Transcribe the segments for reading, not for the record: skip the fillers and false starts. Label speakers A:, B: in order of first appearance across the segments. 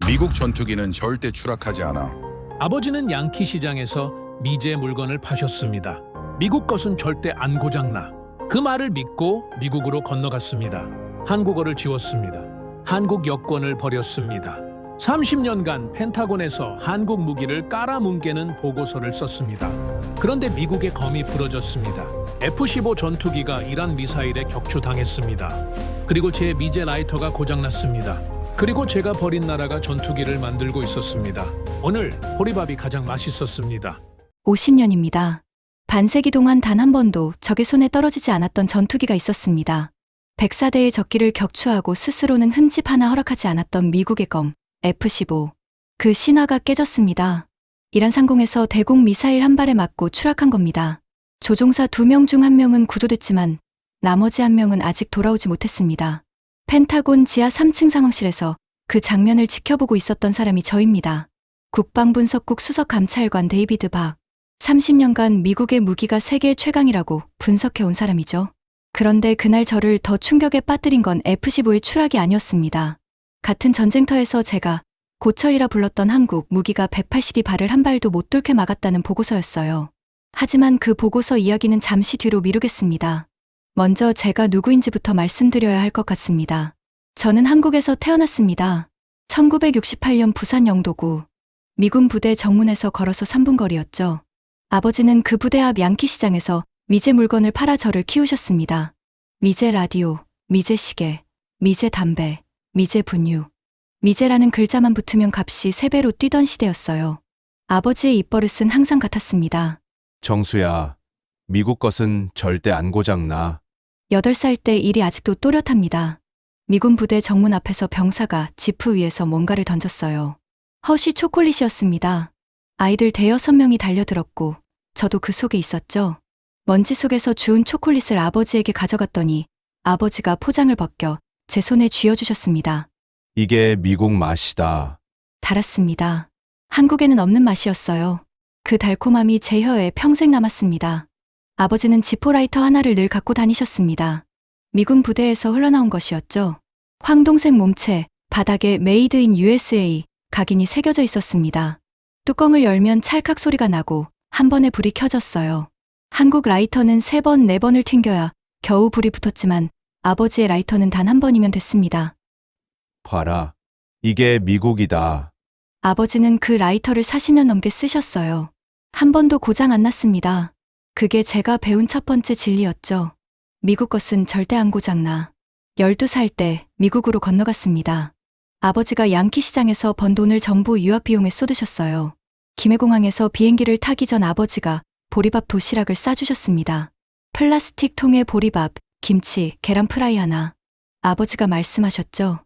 A: 미국 전투기는 절대 추락하지 않아.
B: 아버지는 양키 시장에서 미제 물건을 파셨습니다. 미국 것은 절대 안 고장나. 그 말을 믿고 미국으로 건너갔습니다. 한국어를 지웠습니다. 한국 여권을 버렸습니다. 30년간 펜타곤에서 한국 무기를 깔아뭉개는 보고서를 썼습니다. 그런데 미국의 검이 부러졌습니다. F-15 전투기가 이란 미사일에 격추당했습니다. 그리고 제 미제 라이터가 고장났습니다. 그리고 제가 버린 나라가 전투기를 만들고 있었습니다. 오늘 보리밥이 가장 맛있었습니다.
C: 50년입니다. 반세기 동안 단 한 번도 적의 손에 떨어지지 않았던 전투기가 있었습니다. 104대의 적기를 격추하고 스스로는 흠집 하나 허락하지 않았던 미국의 검, F-15. 그 신화가 깨졌습니다. 이란 상공에서 대공 미사일 한 발에 맞고 추락한 겁니다. 조종사 2명 중 1명은 구조됐지만 나머지 1명은 아직 돌아오지 못했습니다. 펜타곤 지하 3층 상황실에서 그 장면을 지켜보고 있었던 사람이 저입니다. 국방분석국 수석감찰관 데이비드 박. 30년간 미국의 무기가 세계 최강이라고 분석해온 사람이죠. 그런데 그날 저를 더 충격에 빠뜨린 건 F-15의 추락이 아니었습니다. 같은 전쟁터에서 제가 고철이라 불렀던 한국 무기가 182발을 한 발도 못 뚫게 막았다는 보고서였어요. 하지만 그 보고서 이야기는 잠시 뒤로 미루겠습니다. 먼저 제가 누구인지부터 말씀드려야 할 것 같습니다. 저는 한국에서 태어났습니다. 1968년 부산 영도구. 미군 부대 정문에서 걸어서 3분 거리였죠. 아버지는 그 부대 앞 양키 시장에서 미제 물건을 팔아 저를 키우셨습니다. 미제 라디오, 미제 시계, 미제 담배, 미제 분유. 미제라는 글자만 붙으면 값이 3배로 뛰던 시대였어요. 아버지의 입버릇은 항상 같았습니다.
D: 정수야, 미국 것은 절대 안 고장나.
C: 8살 때 일이 아직도 또렷합니다. 미군 부대 정문 앞에서 병사가 지프 위에서 뭔가를 던졌어요. 허쉬 초콜릿이었습니다. 아이들 5-6명이 달려들었고 저도 그 속에 있었죠. 먼지 속에서 주운 초콜릿을 아버지에게 가져갔더니 아버지가 포장을 벗겨 제 손에 쥐어주셨습니다.
D: 이게 미국 맛이다.
C: 달았습니다. 한국에는 없는 맛이었어요. 그 달콤함이 제 혀에 평생 남았습니다. 아버지는 지포라이터 하나를 늘 갖고 다니셨습니다. 미군 부대에서 흘러나온 것이었죠. 황동색 몸체, 바닥에 메이드 인 USA 각인이 새겨져 있었습니다. 뚜껑을 열면 찰칵 소리가 나고 한 번에 불이 켜졌어요. 한국 라이터는 3번, 4번을 튕겨야 겨우 불이 붙었지만 아버지의 라이터는 단 한 번이면 됐습니다.
D: 봐라. 이게 미국이다.
C: 아버지는 그 라이터를 40년 넘게 쓰셨어요. 한 번도 고장 안 났습니다. 그게 제가 배운 첫 번째 진리였죠. 미국 것은 절대 안 고장나. 12살 때 미국으로 건너갔습니다. 아버지가 양키 시장에서 번 돈을 전부 유학 비용에 쏟으셨어요. 김해공항에서 비행기를 타기 전 아버지가 보리밥 도시락을 싸주셨습니다. 플라스틱 통에 보리밥, 김치, 계란 프라이 하나. 아버지가 말씀하셨죠.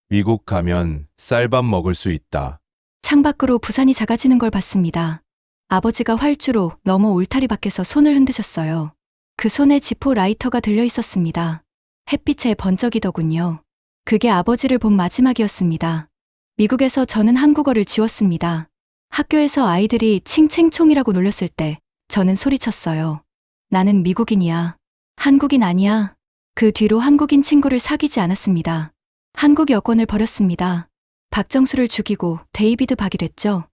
D: 미국 가면 쌀밥 먹을 수 있다.
C: 창밖으로 부산이 작아지는 걸 봤습니다. 아버지가 활주로 너머 울타리 밖에서 손을 흔드셨어요. 그 손에 지포 라이터가 들려 있었습니다. 햇빛에 번쩍이더군요. 그게 아버지를 본 마지막이었습니다. 미국에서 저는 한국어를 지웠습니다. 학교에서 아이들이 칭칭총이라고 놀렸을 때 저는 소리쳤어요. 나는 미국인이야. 한국인 아니야. 그 뒤로 한국인 친구를 사귀지 않았습니다. 한국 여권을 버렸습니다. 박정수를 죽이고 데이비드 박이 됐죠.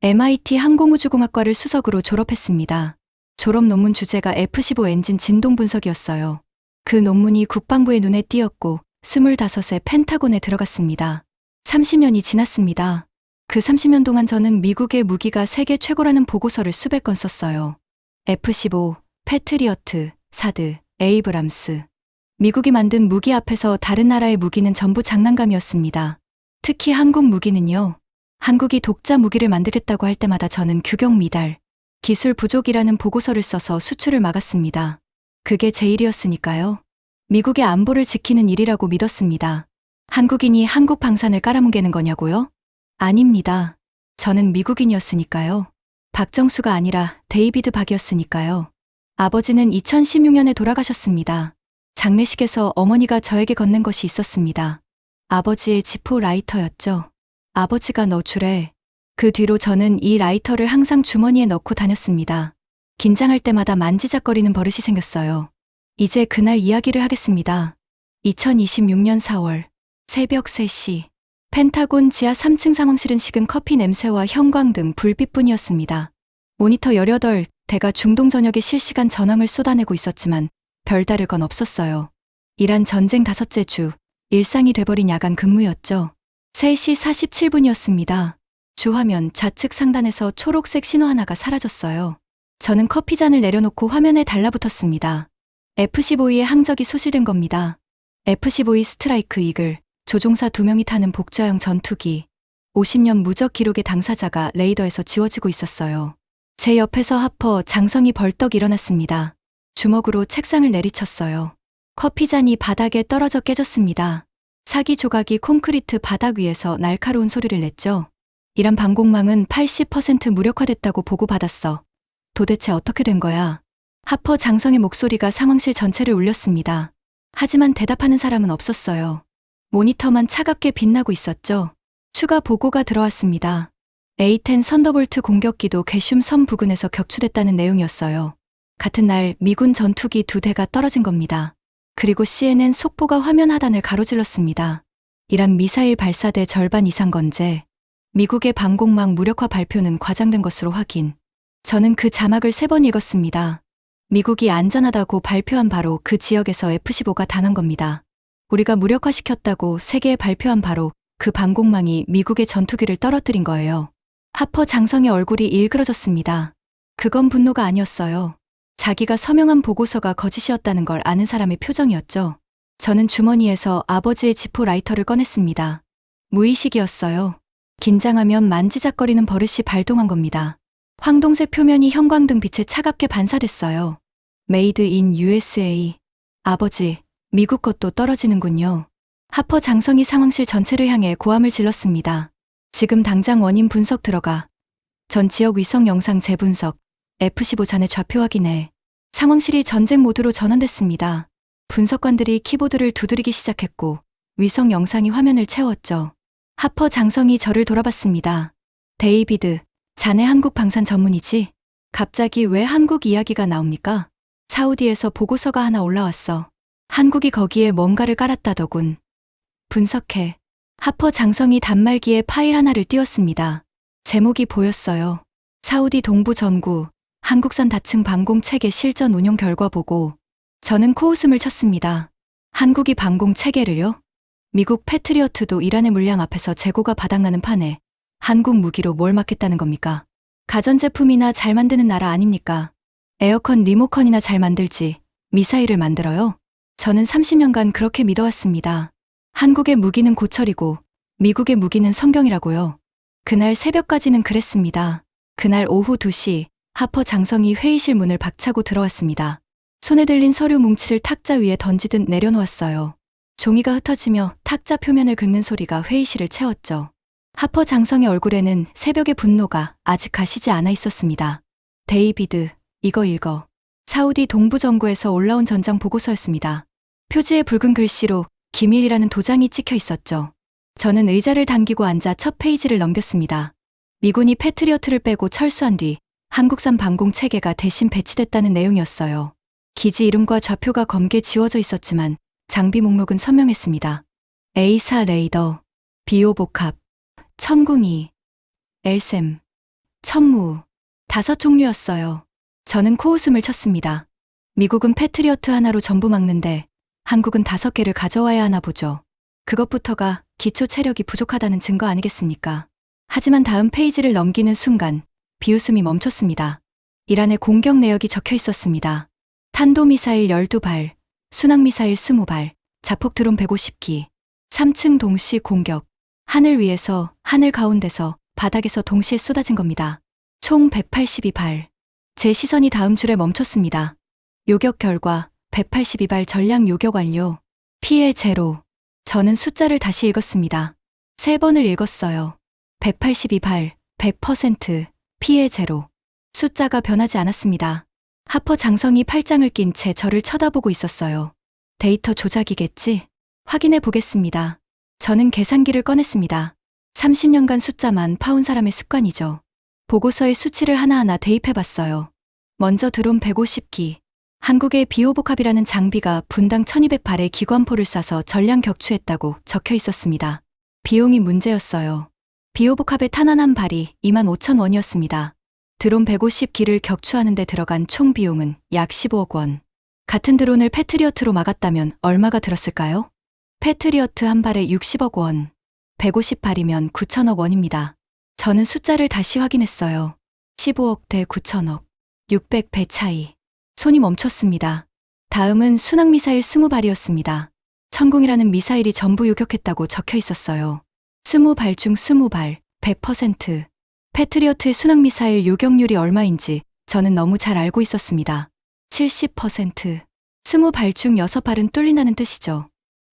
C: MIT 항공우주공학과를 수석으로 졸업했습니다. 졸업 논문 주제가 F-15 엔진 진동 분석이었어요. 그 논문이 국방부의 눈에 띄었고 25세 펜타곤에 들어갔습니다. 30년이 지났습니다. 그 30년 동안 저는 미국의 무기가 세계 최고라는 보고서를 수백 건 썼어요. F-15, 패트리어트, 사드, 에이브람스. 미국이 만든 무기 앞에서 다른 나라의 무기는 전부 장난감이었습니다. 특히 한국 무기는요. 한국이 독자 무기를 만들었다고 할 때마다 저는 규격 미달, 기술 부족이라는 보고서를 써서 수출을 막았습니다. 그게 제 일이었으니까요. 미국의 안보를 지키는 일이라고 믿었습니다. 한국인이 한국 방산을 깔아뭉개는 거냐고요? 아닙니다. 저는 미국인이었으니까요. 박정수가 아니라 데이비드 박이었으니까요. 아버지는 2016년에 돌아가셨습니다. 장례식에서 어머니가 저에게 건넨 것이 있었습니다. 아버지의 지포 라이터였죠. 아버지가 넣어주래. 그 뒤로 저는 이 라이터를 항상 주머니에 넣고 다녔습니다. 긴장할 때마다 만지작거리는 버릇이 생겼어요. 이제 그날 이야기를 하겠습니다. 2026년 4월 새벽 3시 펜타곤 지하 3층 상황실은 식은 커피 냄새와 형광등 불빛뿐이었습니다. 모니터 18대가 중동 전역에 실시간 전황을 쏟아내고 있었지만 별다를 건 없었어요. 이란 전쟁 5째 주, 일상이 돼버린 야간 근무였죠. 3시 47분이었습니다. 주화면 좌측 상단에서 초록색 신호 하나가 사라졌어요. 저는 커피잔을 내려놓고 화면에 달라붙었습니다. F-15E의 항적이 소실된 겁니다. F-15E 스트라이크 이글, 조종사 2명이 타는 복좌형 전투기. 50년 무적 기록의 당사자가 레이더에서 지워지고 있었어요. 제 옆에서 하퍼 장성이 벌떡 일어났습니다. 주먹으로 책상을 내리쳤어요. 커피잔이 바닥에 떨어져 깨졌습니다. 사기 조각이 콘크리트 바닥 위에서 날카로운 소리를 냈죠. 이란 방공망은 80% 무력화됐다고 보고받았어. 도대체 어떻게 된 거야? 하퍼 장성의 목소리가 상황실 전체를 울렸습니다. 하지만 대답하는 사람은 없었어요. 모니터만 차갑게 빛나고 있었죠. 추가 보고가 들어왔습니다. A-10 선더볼트 공격기도 게슘 섬 부근에서 격추됐다는 내용이었어요. 같은 날 미군 전투기 2대가 떨어진 겁니다. 그리고 CNN 속보가 화면 하단을 가로질렀습니다. 이란 미사일 발사대 절반 이상 건재. 미국의 방공망 무력화 발표는 과장된 것으로 확인. 저는 그 자막을 3번 읽었습니다. 미국이 안전하다고 발표한 바로 그 지역에서 F-15가 당한 겁니다. 우리가 무력화시켰다고 세계에 발표한 바로 그 방공망이 미국의 전투기를 떨어뜨린 거예요. 하퍼 장성의 얼굴이 일그러졌습니다. 그건 분노가 아니었어요. 자기가 서명한 보고서가 거짓이었다는 걸 아는 사람의 표정이었죠. 저는 주머니에서 아버지의 지포 라이터를 꺼냈습니다. 무의식이었어요. 긴장하면 만지작거리는 버릇이 발동한 겁니다. 황동색 표면이 형광등 빛에 차갑게 반사됐어요. 메이드 인 USA. 아버지, 미국 것도 떨어지는군요. 하퍼 장성이 상황실 전체를 향해 고함을 질렀습니다. 지금 당장 원인 분석 들어가. 전 지역 위성 영상 재분석, F-15 잔해 좌표 확인해. 상황실이 전쟁 모드로 전환됐습니다. 분석관들이 키보드를 두드리기 시작했고 위성 영상이 화면을 채웠죠. 하퍼 장성이 저를 돌아봤습니다. 데이비드, 자네 한국 방산 전문이지? 갑자기 왜 한국 이야기가 나옵니까? 사우디에서 보고서가 하나 올라왔어. 한국이 거기에 뭔가를 깔았다더군. 분석해. 하퍼 장성이 단말기에 파일 하나를 띄웠습니다. 제목이 보였어요. 사우디 동부 전구, 한국산 다층 방공 체계 실전 운용 결과 보고. 저는 코웃음을 쳤습니다. 한국이 방공 체계를요? 미국 패트리어트도 이란의 물량 앞에서 재고가 바닥나는 판에 한국 무기로 뭘 막겠다는 겁니까? 가전제품이나 잘 만드는 나라 아닙니까? 에어컨 리모컨이나 잘 만들지 미사일을 만들어요? 저는 30년간 그렇게 믿어왔습니다. 한국의 무기는 고철이고 미국의 무기는 성경이라고요. 그날 새벽까지는 그랬습니다. 그날 오후 2시 하퍼 장성이 회의실 문을 박차고 들어왔습니다. 손에 들린 서류 뭉치를 탁자 위에 던지듯 내려놓았어요. 종이가 흩어지며 탁자 표면을 긁는 소리가 회의실을 채웠죠. 하퍼 장성의 얼굴에는 새벽의 분노가 아직 가시지 않아 있었습니다. 데이비드, 이거 읽어. 사우디 동부 정부에서 올라온 전장 보고서였습니다. 표지에 붉은 글씨로 기밀이라는 도장이 찍혀 있었죠. 저는 의자를 당기고 앉아 첫 페이지를 넘겼습니다. 미군이 패트리어트를 빼고 철수한 뒤 한국산 방공 체계가 대신 배치됐다는 내용이었어요. 기지 이름과 좌표가 검게 지워져 있었지만 장비 목록은 선명했습니다. A4 레이더, 비오 복합, 천궁이, 엘셈, 천무, 5종류였어요. 저는 코웃음을 쳤습니다. 미국은 패트리어트 하나로 전부 막는데 한국은 5개를 가져와야 하나 보죠. 그것부터가 기초 체력이 부족하다는 증거 아니겠습니까? 하지만 다음 페이지를 넘기는 순간 비웃음이 멈췄습니다. 이란의 공격 내역이 적혀 있었습니다. 탄도미사일 12발, 순항미사일 20발, 자폭 드론 150기, 3층 동시 공격, 하늘 위에서, 하늘 가운데서, 바닥에서 동시에 쏟아진 겁니다. 총 182발. 제 시선이 다음 줄에 멈췄습니다. 요격 결과 182발 전량 요격 완료. 피해 제로. 저는 숫자를 다시 읽었습니다. 3번을 읽었어요. 182발, 100%, 피해 제로. 숫자가 변하지 않았습니다. 하퍼 장성이 팔짱을 낀 채 저를 쳐다보고 있었어요. 데이터 조작이겠지? 확인해 보겠습니다. 저는 계산기를 꺼냈습니다. 30년간 숫자만 파온 사람의 습관이죠. 보고서의 수치를 하나하나 대입해봤어요. 먼저 드론 150기. 한국의 비오복합이라는 장비가 분당 1200발의 기관포를 쏴서 전량 격추했다고 적혀 있었습니다. 비용이 문제였어요. 비오복합의 탄환 한 발이 25,000원이었습니다. 드론 150기를 격추하는 데 들어간 총 비용은 약 15억 원. 같은 드론을 패트리어트로 막았다면 얼마가 들었을까요? 패트리어트 한 발에 60억 원. 150발이면 9천억 원입니다. 저는 숫자를 다시 확인했어요. 15억 대 9천억. 600배 차이. 손이 멈췄습니다. 다음은 순항미사일 20발이었습니다. 천궁이라는 미사일이 전부 요격했다고 적혀 있었어요. 20발 중 20발, 100%. 패트리어트의 순항미사일 요격률이 얼마인지 저는 너무 잘 알고 있었습니다. 70%. 20발 중 6발은 뚫린다는 뜻이죠.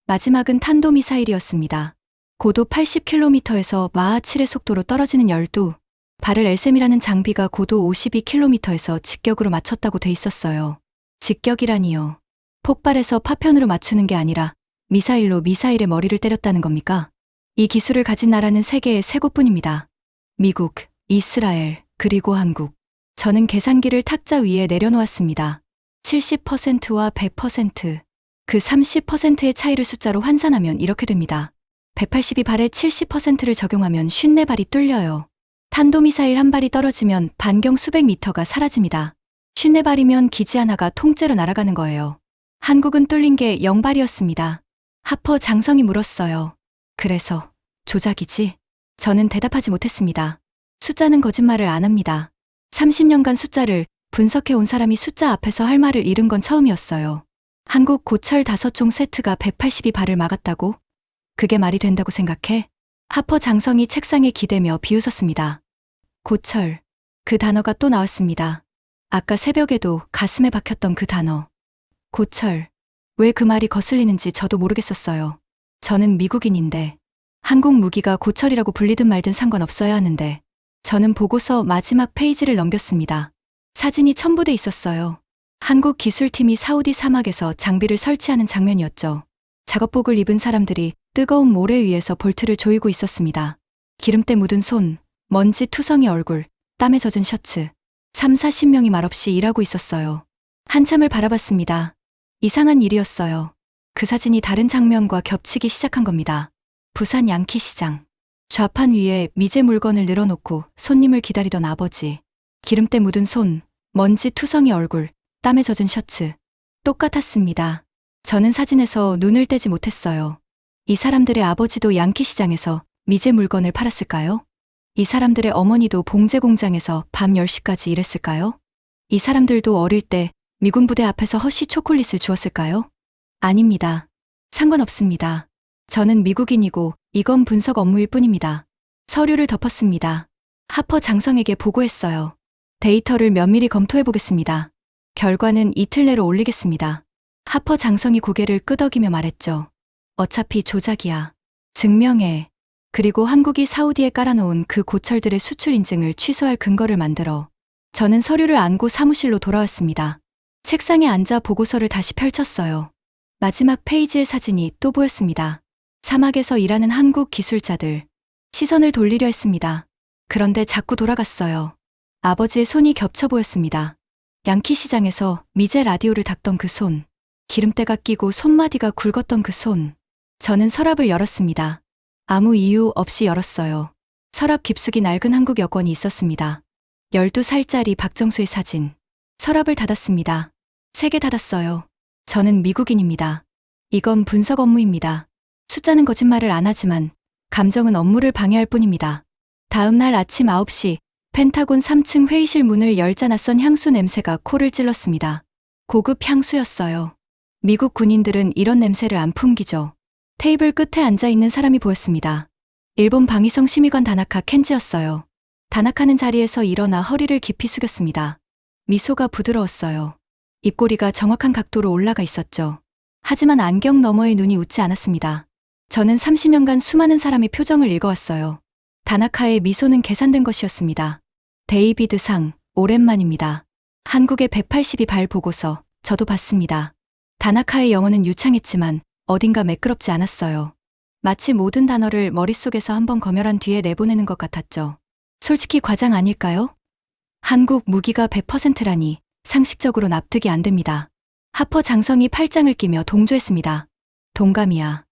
C: 마지막은 탄도미사일이었습니다. 고도 80km에서 마하 7의 속도로 떨어지는 12발을 LSM이라는 장비가 고도 52km에서 직격으로 맞췄다고 돼 있었어요. 직격이라니요. 폭발해서 파편으로 맞추는 게 아니라 미사일로 미사일의 머리를 때렸다는 겁니까? 이 기술을 가진 나라는 세계에 3곳뿐입니다. 미국, 이스라엘, 그리고 한국. 저는 계산기를 탁자 위에 내려놓았습니다. 70%와 100%. 그 30%의 차이를 숫자로 환산하면 이렇게 됩니다. 182발에 70%를 적용하면 54발이 뚫려요. 탄도미사일 한 발이 떨어지면 반경 수백 미터가 사라집니다. 54발이면 기지 하나가 통째로 날아가는 거예요. 한국은 뚫린 게 0발이었습니다. 하퍼 장성이 물었어요. 그래서 조작이지? 저는 대답하지 못했습니다. 숫자는 거짓말을 안 합니다. 30년간 숫자를 분석해 온 사람이 숫자 앞에서 할 말을 잃은 건 처음이었어요. 한국 고철 5총 세트가 182발을 막았다고? 그게 말이 된다고 생각해? 하퍼 장성이 책상에 기대며 비웃었습니다. 고철. 그 단어가 또 나왔습니다. 아까 새벽에도 가슴에 박혔던 그 단어. 고철. 왜 그 말이 거슬리는지 저도 모르겠었어요. 저는 미국인인데 한국 무기가 고철이라고 불리든 말든 상관없어야 하는데 저는 보고서 마지막 페이지를 넘겼습니다. 사진이 첨부돼 있었어요. 한국 기술팀이 사우디 사막에서 장비를 설치하는 장면이었죠. 작업복을 입은 사람들이 뜨거운 모래 위에서 볼트를 조이고 있었습니다. 기름때 묻은 손, 먼지 투성이 얼굴, 땀에 젖은 셔츠. 30-40명이 말없이 일하고 있었어요. 한참을 바라봤습니다. 이상한 일이었어요. 그 사진이 다른 장면과 겹치기 시작한 겁니다. 부산 양키시장. 좌판 위에 미제 물건을 늘어놓고 손님을 기다리던 아버지. 기름때 묻은 손, 먼지 투성이 얼굴, 땀에 젖은 셔츠. 똑같았습니다. 저는 사진에서 눈을 떼지 못했어요. 이 사람들의 아버지도 양키시장에서 미제 물건을 팔았을까요? 이 사람들의 어머니도 봉제 공장에서 밤 10시까지 일했을까요? 이 사람들도 어릴 때 미군 부대 앞에서 허쉬 초콜릿을 주었을까요? 아닙니다. 상관없습니다. 저는 미국인이고 이건 분석 업무일 뿐입니다. 서류를 덮었습니다. 하퍼 장성에게 보고했어요. 데이터를 면밀히 검토해 보겠습니다. 결과는 이틀 내로 올리겠습니다. 하퍼 장성이 고개를 끄덕이며 말했죠. 어차피 조작이야. 증명해. 그리고 한국이 사우디에 깔아놓은 그 고철들의 수출 인증을 취소할 근거를 만들어. 저는 서류를 안고 사무실로 돌아왔습니다. 책상에 앉아 보고서를 다시 펼쳤어요. 마지막 페이지의 사진이 또 보였습니다. 사막에서 일하는 한국 기술자들. 시선을 돌리려 했습니다. 그런데 자꾸 돌아갔어요. 아버지의 손이 겹쳐 보였습니다. 양키시장에서 미제 라디오를 닦던 그 손. 기름때가 끼고 손마디가 굵었던 그 손. 저는 서랍을 열었습니다. 아무 이유 없이 열었어요. 서랍 깊숙이 낡은 한국 여권이 있었습니다. 12살짜리 박정수의 사진. 서랍을 닫았습니다. 3개 닫았어요. 저는 미국인입니다. 이건 분석 업무입니다. 숫자는 거짓말을 안 하지만 감정은 업무를 방해할 뿐입니다. 다음 날 아침 9시 펜타곤 3층 회의실 문을 열자 낯선 향수 냄새가 코를 찔렀습니다. 고급 향수였어요. 미국 군인들은 이런 냄새를 안 풍기죠. 테이블 끝에 앉아있는 사람이 보였습니다. 일본 방위성 심의관 다나카 켄지였어요. 다나카는 자리에서 일어나 허리를 깊이 숙였습니다. 미소가 부드러웠어요. 입꼬리가 정확한 각도로 올라가 있었죠. 하지만 안경 너머의 눈이 웃지 않았습니다. 저는 30년간 수많은 사람의 표정을 읽어왔어요. 다나카의 미소는 계산된 것이었습니다. 데이비드 상, 오랜만입니다. 한국의 182발 보고서, 저도 봤습니다. 다나카의 영어는 유창했지만 어딘가 매끄럽지 않았어요. 마치 모든 단어를 머릿속에서 한번 검열한 뒤에 내보내는 것 같았죠. 솔직히 과장 아닐까요? 한국 무기가 100%라니 상식적으로 납득이 안 됩니다. 하퍼 장성이 팔짱을 끼며 동조했습니다. 동감이야.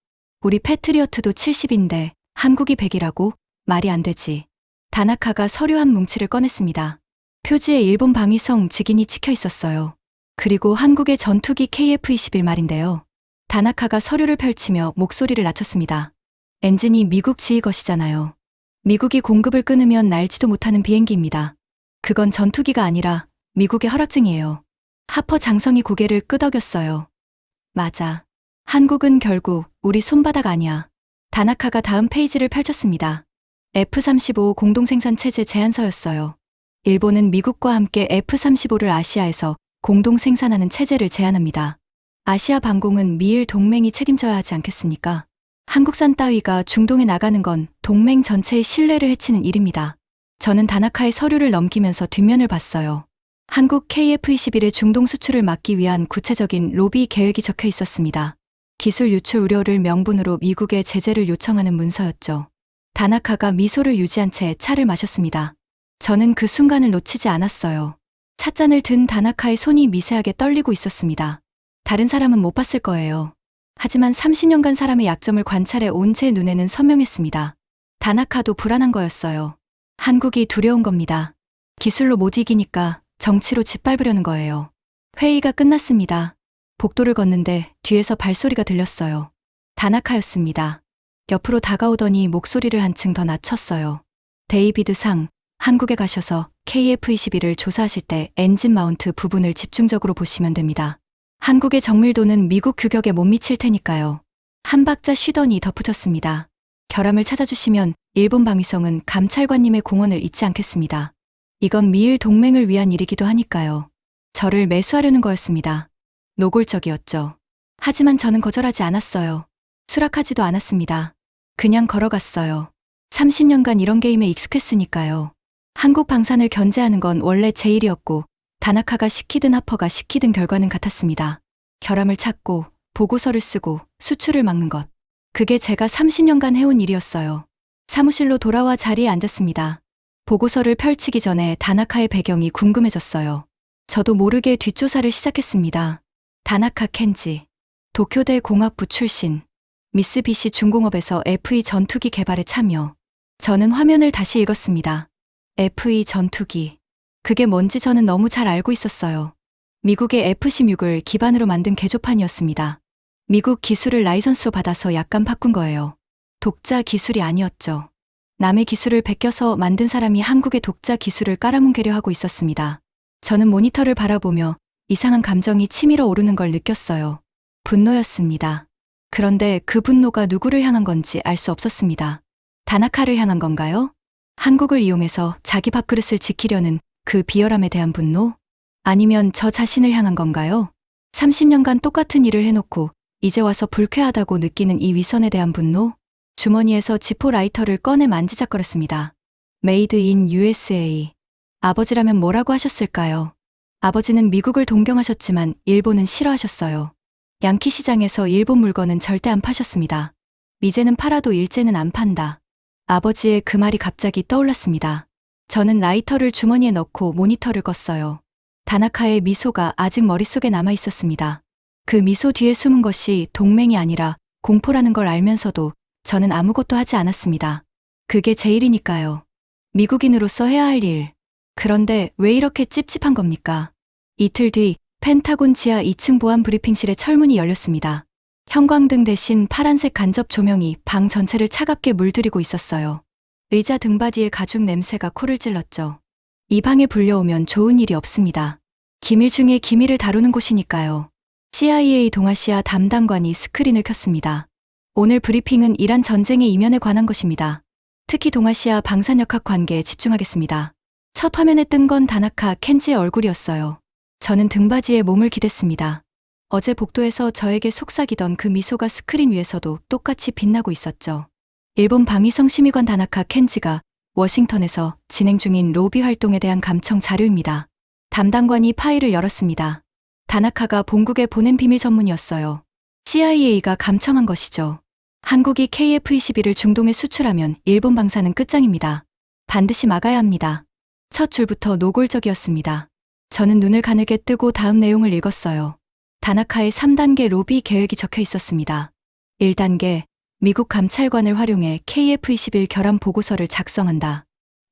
C: 우리 패트리어트도 70인데 한국이 100이라고? 말이 안 되지. 다나카가 서류 한 뭉치를 꺼냈습니다. 표지에 일본 방위성 직인이 찍혀 있었어요. 그리고 한국의 전투기 KF-21 말인데요. 다나카가 서류를 펼치며 목소리를 낮췄습니다. 엔진이 미국 지휘 것이잖아요. 미국이 공급을 끊으면 날지도 못하는 비행기입니다. 그건 전투기가 아니라 미국의 허락증이에요. 하퍼 장성이 고개를 끄덕였어요. 맞아. 한국은 결국 우리 손바닥 아니야. 다나카가 다음 페이지를 펼쳤습니다. F-35 공동생산 체제 제안서였어요. 일본은 미국과 함께 F-35를 아시아에서 공동 생산하는 체제를 제안합니다. 아시아 방공은 미일 동맹이 책임져야 하지 않겠습니까? 한국산 따위가 중동에 나가는 건 동맹 전체의 신뢰를 해치는 일입니다. 저는 다나카의 서류를 넘기면서 뒷면을 봤어요. 한국 KF-21의 중동 수출을 막기 위한 구체적인 로비 계획이 적혀 있었습니다. 기술 유출 우려를 명분으로 미국에 제재를 요청하는 문서였죠. 다나카가 미소를 유지한 채 차를 마셨습니다. 저는 그 순간을 놓치지 않았어요. 찻잔을 든 다나카의 손이 미세하게 떨리고 있었습니다. 다른 사람은 못 봤을 거예요. 하지만 30년간 사람의 약점을 관찰해 온 제 눈에는 선명했습니다. 다나카도 불안한 거였어요. 한국이 두려운 겁니다. 기술로 못 이기니까 정치로 짓밟으려는 거예요. 회의가 끝났습니다. 복도를 걷는데 뒤에서 발소리가 들렸어요. 다나카였습니다. 옆으로 다가오더니 목소리를 한층 더 낮췄어요. 데이비드 상, 한국에 가셔서 KF-21을 조사하실 때 엔진 마운트 부분을 집중적으로 보시면 됩니다. 한국의 정밀도는 미국 규격에 못 미칠 테니까요. 한 박자 쉬더니 덧붙였습니다. 결함을 찾아주시면 일본 방위성은 감찰관님의 공헌을 잊지 않겠습니다. 이건 미일 동맹을 위한 일이기도 하니까요. 저를 매수하려는 거였습니다. 노골적이었죠. 하지만 저는 거절하지 않았어요. 수락하지도 않았습니다. 그냥 걸어갔어요. 30년간 이런 게임에 익숙했으니까요. 한국 방산을 견제하는 건 원래 제 일이었고 다나카가 시키든 하퍼가 시키든 결과는 같았습니다. 결함을 찾고 보고서를 쓰고 수출을 막는 것. 그게 제가 30년간 해온 일이었어요. 사무실로 돌아와 자리에 앉았습니다. 보고서를 펼치기 전에 다나카의 배경이 궁금해졌어요. 저도 모르게 뒷조사를 시작했습니다. 다나카 켄지, 도쿄대 공학부 출신, 미쓰비시 중공업에서 F-2 전투기 개발에 참여. 저는 화면을 다시 읽었습니다. F-2 전투기. 그게 뭔지 저는 너무 잘 알고 있었어요. 미국의 F-16을 기반으로 만든 개조판이었습니다. 미국 기술을 라이선스로 받아서 약간 바꾼 거예요. 독자 기술이 아니었죠. 남의 기술을 베껴서 만든 사람이 한국의 독자 기술을 깔아뭉개려 하고 있었습니다. 저는 모니터를 바라보며 이상한 감정이 치밀어 오르는 걸 느꼈어요. 분노였습니다. 그런데 그 분노가 누구를 향한 건지 알 수 없었습니다. 다나카를 향한 건가요? 한국을 이용해서 자기 밥그릇을 지키려는 그 비열함에 대한 분노? 아니면 저 자신을 향한 건가요? 30년간 똑같은 일을 해놓고 이제 와서 불쾌하다고 느끼는 이 위선에 대한 분노? 주머니에서 지포 라이터를 꺼내 만지작거렸습니다. 메이드 인 USA. 아버지라면 뭐라고 하셨을까요? 아버지는 미국을 동경하셨지만 일본은 싫어하셨어요. 양키 시장에서 일본 물건은 절대 안 파셨습니다. 미제는 팔아도 일제는 안 판다. 아버지의 그 말이 갑자기 떠올랐습니다. 저는 라이터를 주머니에 넣고 모니터를 껐어요. 다나카의 미소가 아직 머릿속에 남아 있었습니다. 그 미소 뒤에 숨은 것이 동맹이 아니라 공포라는 걸 알면서도 저는 아무것도 하지 않았습니다. 그게 제 일이니까요. 미국인으로서 해야 할 일. 그런데 왜 이렇게 찝찝한 겁니까? 이틀 뒤 펜타곤 지하 2층 보안 브리핑실에 철문이 열렸습니다. 형광등 대신 파란색 간접 조명이 방 전체를 차갑게 물들이고 있었어요. 의자 등받이의 가죽 냄새가 코를 찔렀죠. 이 방에 불려오면 좋은 일이 없습니다. 기밀 중에 기밀을 다루는 곳이니까요. CIA 동아시아 담당관이 스크린을 켰습니다. 오늘 브리핑은 이란 전쟁의 이면에 관한 것입니다. 특히 동아시아 방산역학 관계에 집중하겠습니다. 첫 화면에 뜬 건 다나카 켄지의 얼굴이었어요. 저는 등받이에 몸을 기댔습니다. 어제 복도에서 저에게 속삭이던 그 미소가 스크린 위에서도 똑같이 빛나고 있었죠. 일본 방위성 심의관 다나카 켄지가 워싱턴에서 진행 중인 로비 활동에 대한 감청 자료입니다. 담당관이 파일을 열었습니다. 다나카가 본국에 보낸 비밀 전문이었어요. CIA가 감청한 것이죠. 한국이 KF-21을 중동에 수출하면 일본 방사는 끝장입니다. 반드시 막아야 합니다. 첫 줄부터 노골적이었습니다. 저는 눈을 가늘게 뜨고 다음 내용을 읽었어요. 다나카의 3단계 로비 계획이 적혀 있었습니다. 1단계, 미국 감찰관을 활용해 KF-21 결함 보고서를 작성한다.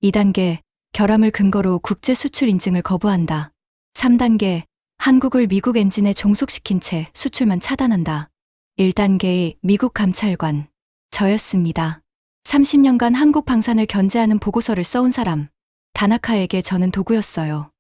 C: 2단계, 결함을 근거로 국제 수출 인증을 거부한다. 3단계, 한국을 미국 엔진에 종속시킨 채 수출만 차단한다. 1단계의 미국 감찰관, 저였습니다. 30년간 한국 방산을 견제하는 보고서를 써온 사람. 다나카에게 저는 도구였어요.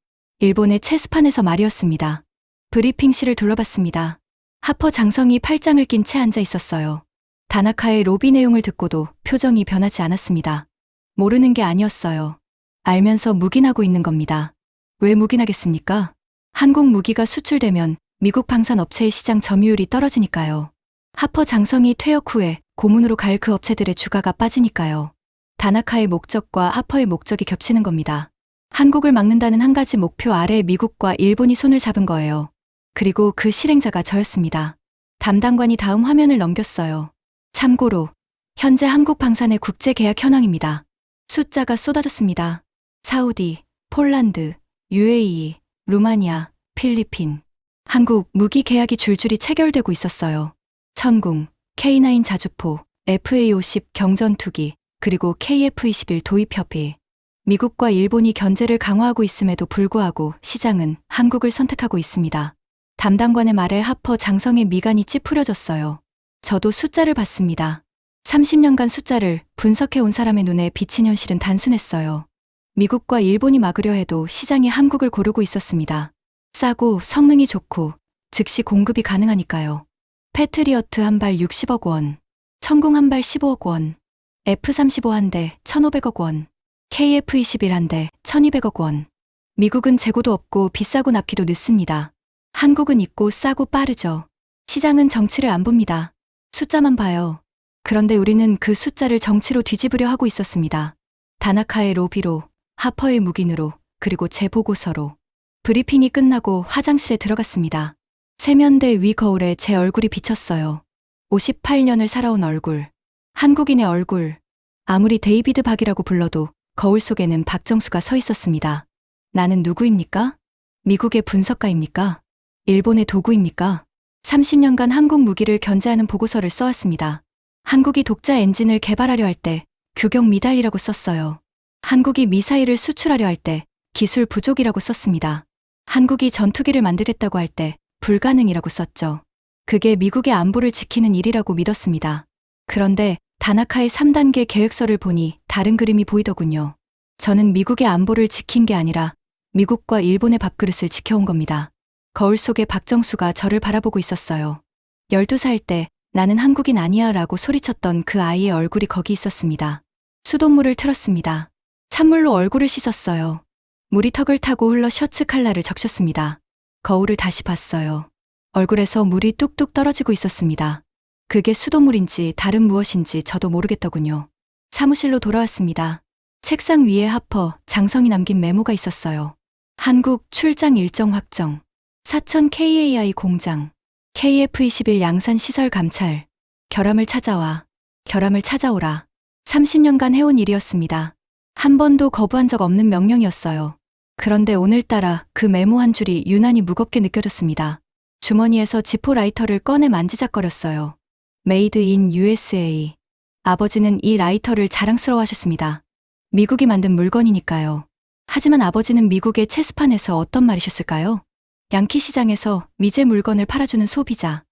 C: 일본의 체스판에서 말이었습니다. 브리핑실을 둘러봤습니다. 하퍼 장성이 팔짱을 낀 채 앉아 있었어요. 다나카의 로비 내용을 듣고도 표정이 변하지 않았습니다. 모르는 게 아니었어요. 알면서 묵인하고 있는 겁니다. 왜 묵인하겠습니까? 한국 무기가 수출되면 미국 방산 업체의 시장 점유율이 떨어지니까요. 하퍼 장성이 퇴역 후에 고문으로 갈 그 업체들의 주가가 빠지니까요. 다나카의 목적과 하퍼의 목적이 겹치는 겁니다. 한국을 막는다는 한 가지 목표 아래 미국과 일본이 손을 잡은 거예요. 그리고 그 실행자가 저였습니다. 담당관이 다음 화면을 넘겼어요. 참고로 현재 한국 방산의 국제 계약 현황입니다. 숫자가 쏟아졌습니다. 사우디, 폴란드, UAE, 루마니아, 필리핀. 한국 무기 계약이 줄줄이 체결되고 있었어요. 천궁, K9 자주포, FA-50 경전투기, 그리고 KF-21 도입협의. 미국과 일본이 견제를 강화하고 있음에도 불구하고 시장은 한국을 선택하고 있습니다. 담당관의 말에 하퍼 장성의 미간이 찌푸려졌어요. 저도 숫자를 봤습니다. 30년간 숫자를 분석해온 사람의 눈에 비친 현실은 단순했어요. 미국과 일본이 막으려 해도 시장이 한국을 고르고 있었습니다. 싸고 성능이 좋고 즉시 공급이 가능하니까요. 패트리어트 한 발 60억 원, 천궁 한 발 15억 원, F-35 한 대 1,500억 원, KF-21 한 대 1,200억 원. 미국은 재고도 없고 비싸고 납기도 늦습니다. 한국은 있고 싸고 빠르죠. 시장은 정치를 안 봅니다. 숫자만 봐요. 그런데 우리는 그 숫자를 정치로 뒤집으려 하고 있었습니다. 다나카의 로비로, 하퍼의 묵인으로, 그리고 제 보고서로. 브리핑이 끝나고 화장실에 들어갔습니다. 세면대 위 거울에 제 얼굴이 비쳤어요. 58년을 살아온 얼굴. 한국인의 얼굴. 아무리 데이비드 박이라고 불러도 거울 속에는 박정수가 서 있었습니다. 나는 누구입니까? 미국의 분석가입니까? 일본의 도구입니까? 30년간 한국 무기를 견제하는 보고서를 써왔습니다. 한국이 독자 엔진을 개발하려 할 때 규격 미달이라고 썼어요. 한국이 미사일을 수출하려 할 때 기술 부족이라고 썼습니다. 한국이 전투기를 만들겠다고 할 때 불가능이라고 썼죠. 그게 미국의 안보를 지키는 일이라고 믿었습니다. 그런데 다나카의 3단계 계획서를 보니 다른 그림이 보이더군요. 저는 미국의 안보를 지킨 게 아니라 미국과 일본의 밥그릇을 지켜온 겁니다. 거울 속에 박정수가 저를 바라보고 있었어요. 12살 때 나는 한국인 아니야 라고 소리쳤던 그 아이의 얼굴이 거기 있었습니다. 수돗물을 틀었습니다. 찬물로 얼굴을 씻었어요. 물이 턱을 타고 흘러 셔츠 칼라를 적셨습니다. 거울을 다시 봤어요. 얼굴에서 물이 뚝뚝 떨어지고 있었습니다. 그게 수돗물인지 다른 무엇인지 저도 모르겠더군요. 사무실로 돌아왔습니다. 책상 위에 하퍼, 장성이 남긴 메모가 있었어요. 한국 출장 일정 확정. 사천 KAI 공장. KF-21 양산 시설 감찰. 결함을 찾아와. 결함을 찾아오라. 30년간 해온 일이었습니다. 한 번도 거부한 적 없는 명령이었어요. 그런데 오늘따라 그 메모 한 줄이 유난히 무겁게 느껴졌습니다. 주머니에서 지포 라이터를 꺼내 만지작거렸어요. 메이드 인 USA. 아버지는 이 라이터를 자랑스러워하셨습니다. 미국이 만든 물건이니까요. 하지만 아버지는 미국의 체스판에서 어떤 말이셨을까요? 양키 시장에서 미제 물건을 팔아주는 소비자.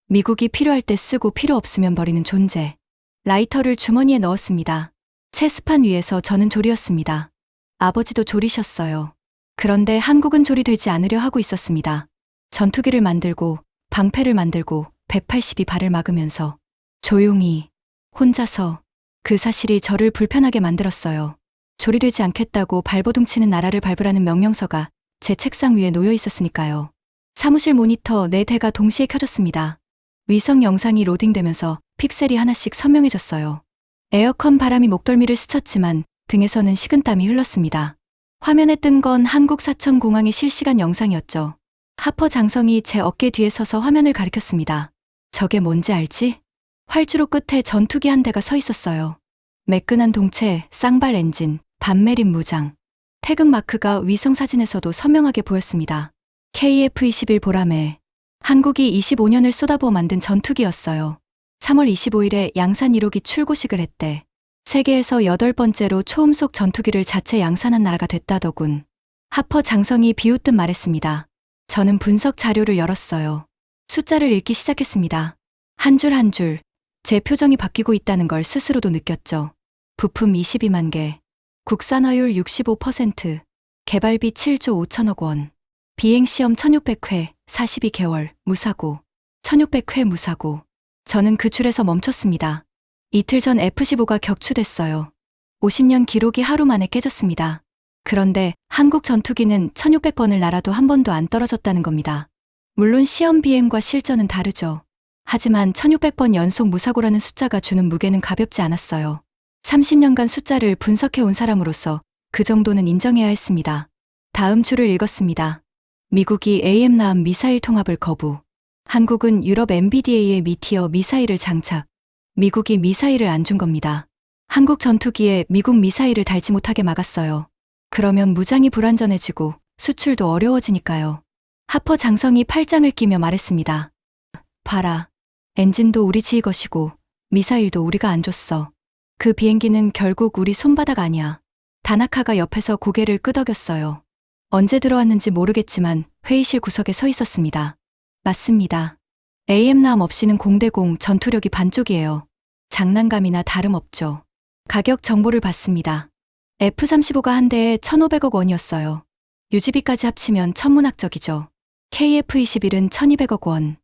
C: 미국이 필요할 때 쓰고 필요 없으면 버리는 존재. 라이터를 주머니에 넣었습니다. 체스판 위에서 저는 졸이었습니다. 아버지도 졸이셨어요. 그런데 한국은 조리되지 않으려 하고 있었습니다. 전투기를 만들고 방패를 만들고 182발을 막으면서 조용히 혼자서 그 사실이 저를 불편하게 만들었어요. 조리되지 않겠다고 발버둥 치는 나라를 밟으라는 명령서가 제 책상 위에 놓여 있었으니까요. 사무실 모니터 4대가 동시에 켜졌습니다. 위성 영상이 로딩되면서 픽셀이 하나씩 선명해졌어요. 에어컨 바람이 목덜미를 스쳤지만 등에서는 식은땀이 흘렀습니다. 화면에 뜬 건 한국 사천공항의 실시간 영상이었죠. 하퍼 장성이 제 어깨 뒤에 서서 화면을 가리켰습니다. 저게 뭔지 알지? 활주로 끝에 전투기 한 대가 서 있었어요. 매끈한 동체, 쌍발 엔진, 반메린 무장. 태극 마크가 위성 사진에서도 선명하게 보였습니다. KF-21 보라매. 한국이 25년을 쏟아부어 만든 전투기였어요. 3월 25일에 양산 1호기 출고식을 했대. 세계에서 8번째로 초음속 전투기를 자체 양산한 나라가 됐다더군. 하퍼 장성이 비웃듯 말했습니다. 저는 분석 자료를 열었어요. 숫자를 읽기 시작했습니다. 한 줄 한 줄, 제 표정이 바뀌고 있다는 걸 스스로도 느꼈죠. 부품 22만 개, 국산화율 65%, 개발비 7조 5천억 원, 비행시험 1600회, 42개월, 무사고, 1600회 무사고. 저는 그 줄에서 멈췄습니다. 이틀 전 F-15가 격추됐어요. 50년 기록이 하루 만에 깨졌습니다. 그런데 한국 전투기는 1600번을 날아도 한 번도 안 떨어졌다는 겁니다. 물론 시험 비행과 실전은 다르죠. 하지만 1600번 연속 무사고라는 숫자가 주는 무게는 가볍지 않았어요. 30년간 숫자를 분석해 온 사람으로서 그 정도는 인정해야 했습니다. 다음 줄을 읽었습니다. 미국이 AM라함 미사일 통합을 거부. 한국은 유럽 MBDA의 미티어 미사일을 장착. 미국이 미사일을 안 준 겁니다. 한국 전투기에 미국 미사일을 달지 못하게 막았어요. 그러면 무장이 불안전해지고 수출도 어려워지니까요. 하퍼 장성이 팔짱을 끼며 말했습니다. 봐라. 엔진도 우리 지휘 것이고 미사일도 우리가 안 줬어. 그 비행기는 결국 우리 손바닥 아니야. 다나카가 옆에서 고개를 끄덕였어요. 언제 들어왔는지 모르겠지만 회의실 구석에 서 있었습니다. 맞습니다. AM라함 없이는 공대공 전투력이 반쪽이에요. 장난감이나 다름없죠. 가격 정보를 봤습니다. F-35가 한 대에 1,500억 원이었어요. 유지비까지 합치면 천문학적이죠. KF-21은 1,200억 원.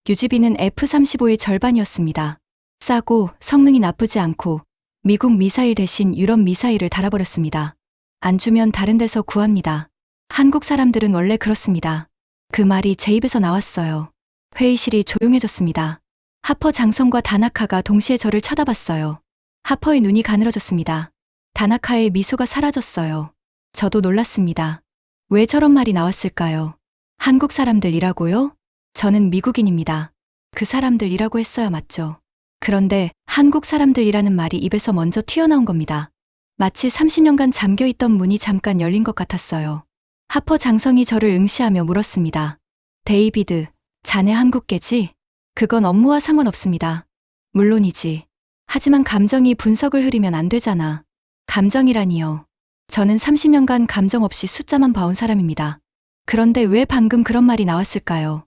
C: 유지비는 F-35의 절반이었습니다. 싸고 성능이 나쁘지 않고 미국 미사일 대신 유럽 미사일을 달아버렸습니다. 안 주면 다른 데서 구합니다. 한국 사람들은 원래 그렇습니다. 그 말이 제 입에서 나왔어요. 회의실이 조용해졌습니다. 하퍼 장성과 다나카가 동시에 저를 쳐다봤어요. 하퍼의 눈이 가늘어졌습니다. 다나카의 미소가 사라졌어요. 저도 놀랐습니다. 왜 저런 말이 나왔을까요? 한국 사람들이라고요? 저는 미국인입니다. 그 사람들이라고 했어야 맞죠. 그런데 한국 사람들이라는 말이 입에서 먼저 튀어나온 겁니다. 마치 30년간 잠겨있던 문이 잠깐 열린 것 같았어요. 하퍼 장성이 저를 응시하며 물었습니다. 데이비드, 자네 한국계지? 그건 업무와 상관없습니다. 물론이지. 하지만 감정이 분석을 흐리면 안 되잖아. 감정이라니요. 저는 30년간 감정 없이 숫자만 봐온 사람입니다. 그런데 왜 방금 그런 말이 나왔을까요?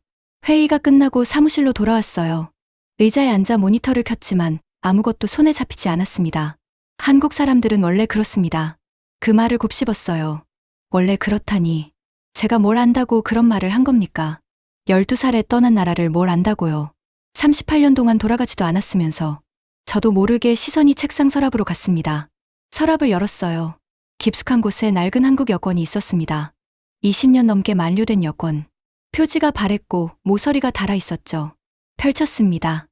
C: 회의가 끝나고 사무실로 돌아왔어요. 의자에 앉아 모니터를 켰지만 아무것도 손에 잡히지 않았습니다. 한국 사람들은 원래 그렇습니다. 그 말을 곱씹었어요. 원래 그렇다니. 제가 뭘 안다고 그런 말을 한 겁니까? 12살에 떠난 나라를 뭘 안다고요. 38년 동안 돌아가지도 않았으면서. 저도 모르게 시선이 책상 서랍으로 갔습니다. 서랍을 열었어요. 깊숙한 곳에 낡은 한국 여권이 있었습니다. 20년 넘게 만료된 여권. 표지가 바랬고 모서리가 달아 있었죠. 펼쳤습니다.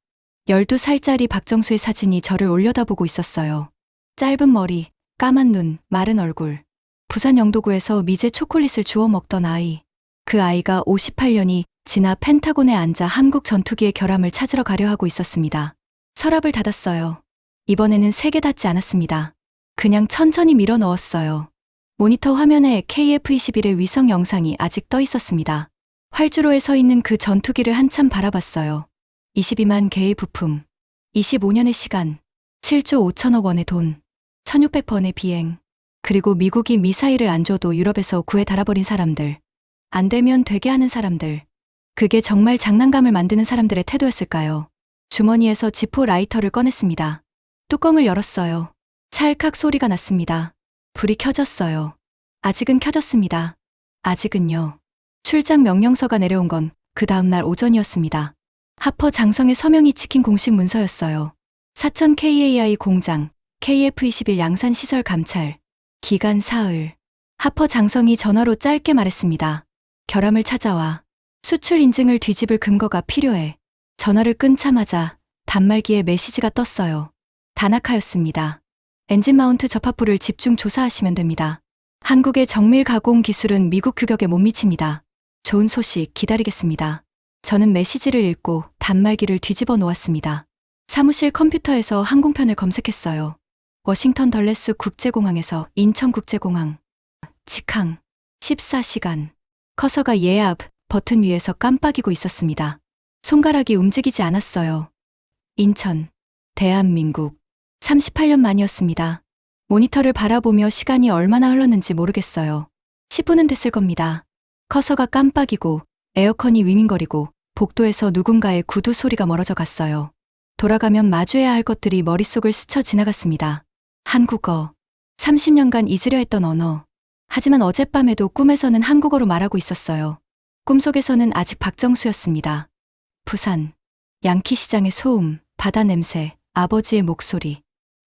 C: 12살짜리 박정수의 사진이 저를 올려다보고 있었어요. 짧은 머리, 까만 눈, 마른 얼굴. 부산 영도구에서 미제 초콜릿을 주워 먹던 아이. 그 아이가 58년이 지나 펜타곤에 앉아 한국 전투기의 결함을 찾으러 가려 하고 있었습니다. 서랍을 닫았어요. 이번에는 3개 닫지 않았습니다. 그냥 천천히 밀어 넣었어요. 모니터 화면에 KF-21의 위성 영상이 아직 떠 있었습니다. 활주로에 서 있는 그 전투기를 한참 바라봤어요. 22만 개의 부품, 25년의 시간, 7조 5천억 원의 돈, 1600번의 비행, 그리고 미국이 미사일을 안 줘도 유럽에서 구해 달아버린 사람들. 안 되면 되게 하는 사람들. 그게 정말 장난감을 만드는 사람들의 태도였을까요? 주머니에서 지포 라이터를 꺼냈습니다. 뚜껑을 열었어요. 찰칵 소리가 났습니다. 불이 켜졌어요. 아직은 켜졌습니다. 아직은요. 출장 명령서가 내려온 건 그 다음날 오전이었습니다. 하퍼 장성의 서명이 찍힌 공식 문서였어요. 사천 KAI 공장, KF-21 양산 시설 감찰, 기간 사흘. 하퍼 장성이 전화로 짧게 말했습니다. 결함을 찾아와. 수출 인증을 뒤집을 근거가 필요해. 전화를 끊자마자 단말기에 메시지가 떴어요. 다나카였습니다. 엔진 마운트 접합부를 집중 조사하시면 됩니다. 한국의 정밀 가공 기술은 미국 규격에 못 미칩니다. 좋은 소식 기다리겠습니다. 저는 메시지를 읽고 단말기를 뒤집어 놓았습니다. 사무실 컴퓨터에서 항공편을 검색했어요. 워싱턴 덜레스 국제공항에서 인천국제공항. 직항. 14시간. 커서가 예압 버튼 위에서 깜빡이고 있었습니다. 손가락이 움직이지 않았어요. 인천, 대한민국. 38년 만이었습니다. 모니터를 바라보며 시간이 얼마나 흘렀는지 모르겠어요. 10분은 됐을 겁니다. 커서가 깜빡이고 에어컨이 윙윙거리고 복도에서 누군가의 구두 소리가 멀어져 갔어요. 돌아가면 마주해야 할 것들이 머릿속을 스쳐 지나갔습니다. 한국어. 30년간 잊으려 했던 언어. 하지만 어젯밤에도 꿈에서는 한국어로 말하고 있었어요. 꿈속에서는 아직 박정수였습니다. 부산. 양키시장의 소음, 바다 냄새, 아버지의 목소리.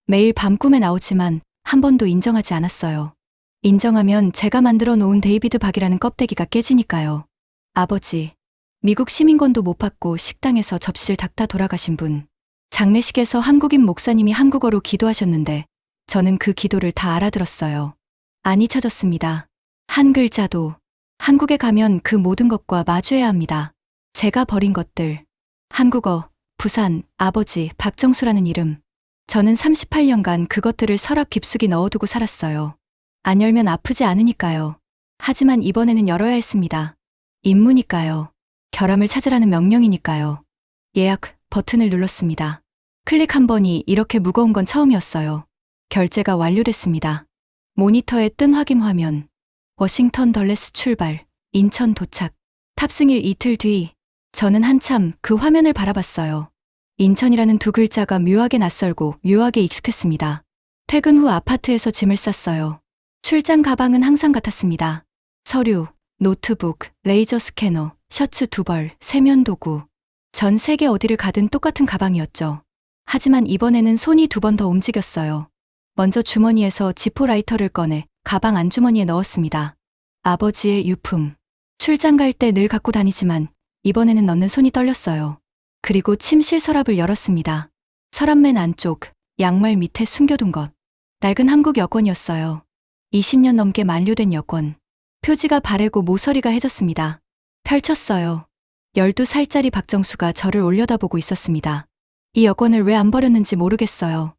C: 매일 밤 꿈에 나오지만 한 번도 인정하지 않았어요. 인정하면 제가 만들어 놓은 데이비드 박이라는 껍데기가 깨지니까요. 아버지. 미국 시민권도 못 받고 식당에서 접시를 닦다 돌아가신 분. 장례식에서 한국인 목사님이 한국어로 기도하셨는데 저는 그 기도를 다 알아들었어요. 안 잊혀졌습니다. 한 글자도. 한국에 가면 그 모든 것과 마주해야 합니다. 제가 버린 것들. 한국어, 부산, 아버지, 박정수라는 이름. 저는 38년간 그것들을 서랍 깊숙이 넣어두고 살았어요. 안 열면 아프지 않으니까요. 하지만 이번에는 열어야 했습니다. 임무니까요. 결함을 찾으라는 명령이니까요. 예약 버튼을 눌렀습니다. 클릭 한 번이 이렇게 무거운 건 처음이었어요. 결제가 완료됐습니다. 모니터에 뜬 확인 화면. 워싱턴 덜레스 출발, 인천 도착. 탑승일 이틀 뒤, 저는 한참 그 화면을 바라봤어요. 인천이라는 두 글자가 묘하게 낯설고 묘하게 익숙했습니다. 퇴근 후 아파트에서 짐을 쌌어요. 출장 가방은 항상 같았습니다. 서류, 노트북, 레이저 스캐너, 셔츠 2벌, 세면 도구. 전 세계 어디를 가든 똑같은 가방이었죠. 하지만 이번에는 손이 2번 더 움직였어요. 먼저 주머니에서 지포 라이터를 꺼내 가방 안주머니에 넣었습니다. 아버지의 유품. 출장 갈 때 늘 갖고 다니지만 이번에는 넣는 손이 떨렸어요. 그리고 침실 서랍을 열었습니다. 서랍 맨 안쪽, 양말 밑에 숨겨둔 것. 낡은 한국 여권이었어요. 20년 넘게 만료된 여권. 표지가 바래고 모서리가 해졌습니다. 펼쳤어요. 12살짜리 박정수가 저를 올려다보고 있었습니다. 이 여권을 왜 안 버렸는지 모르겠어요.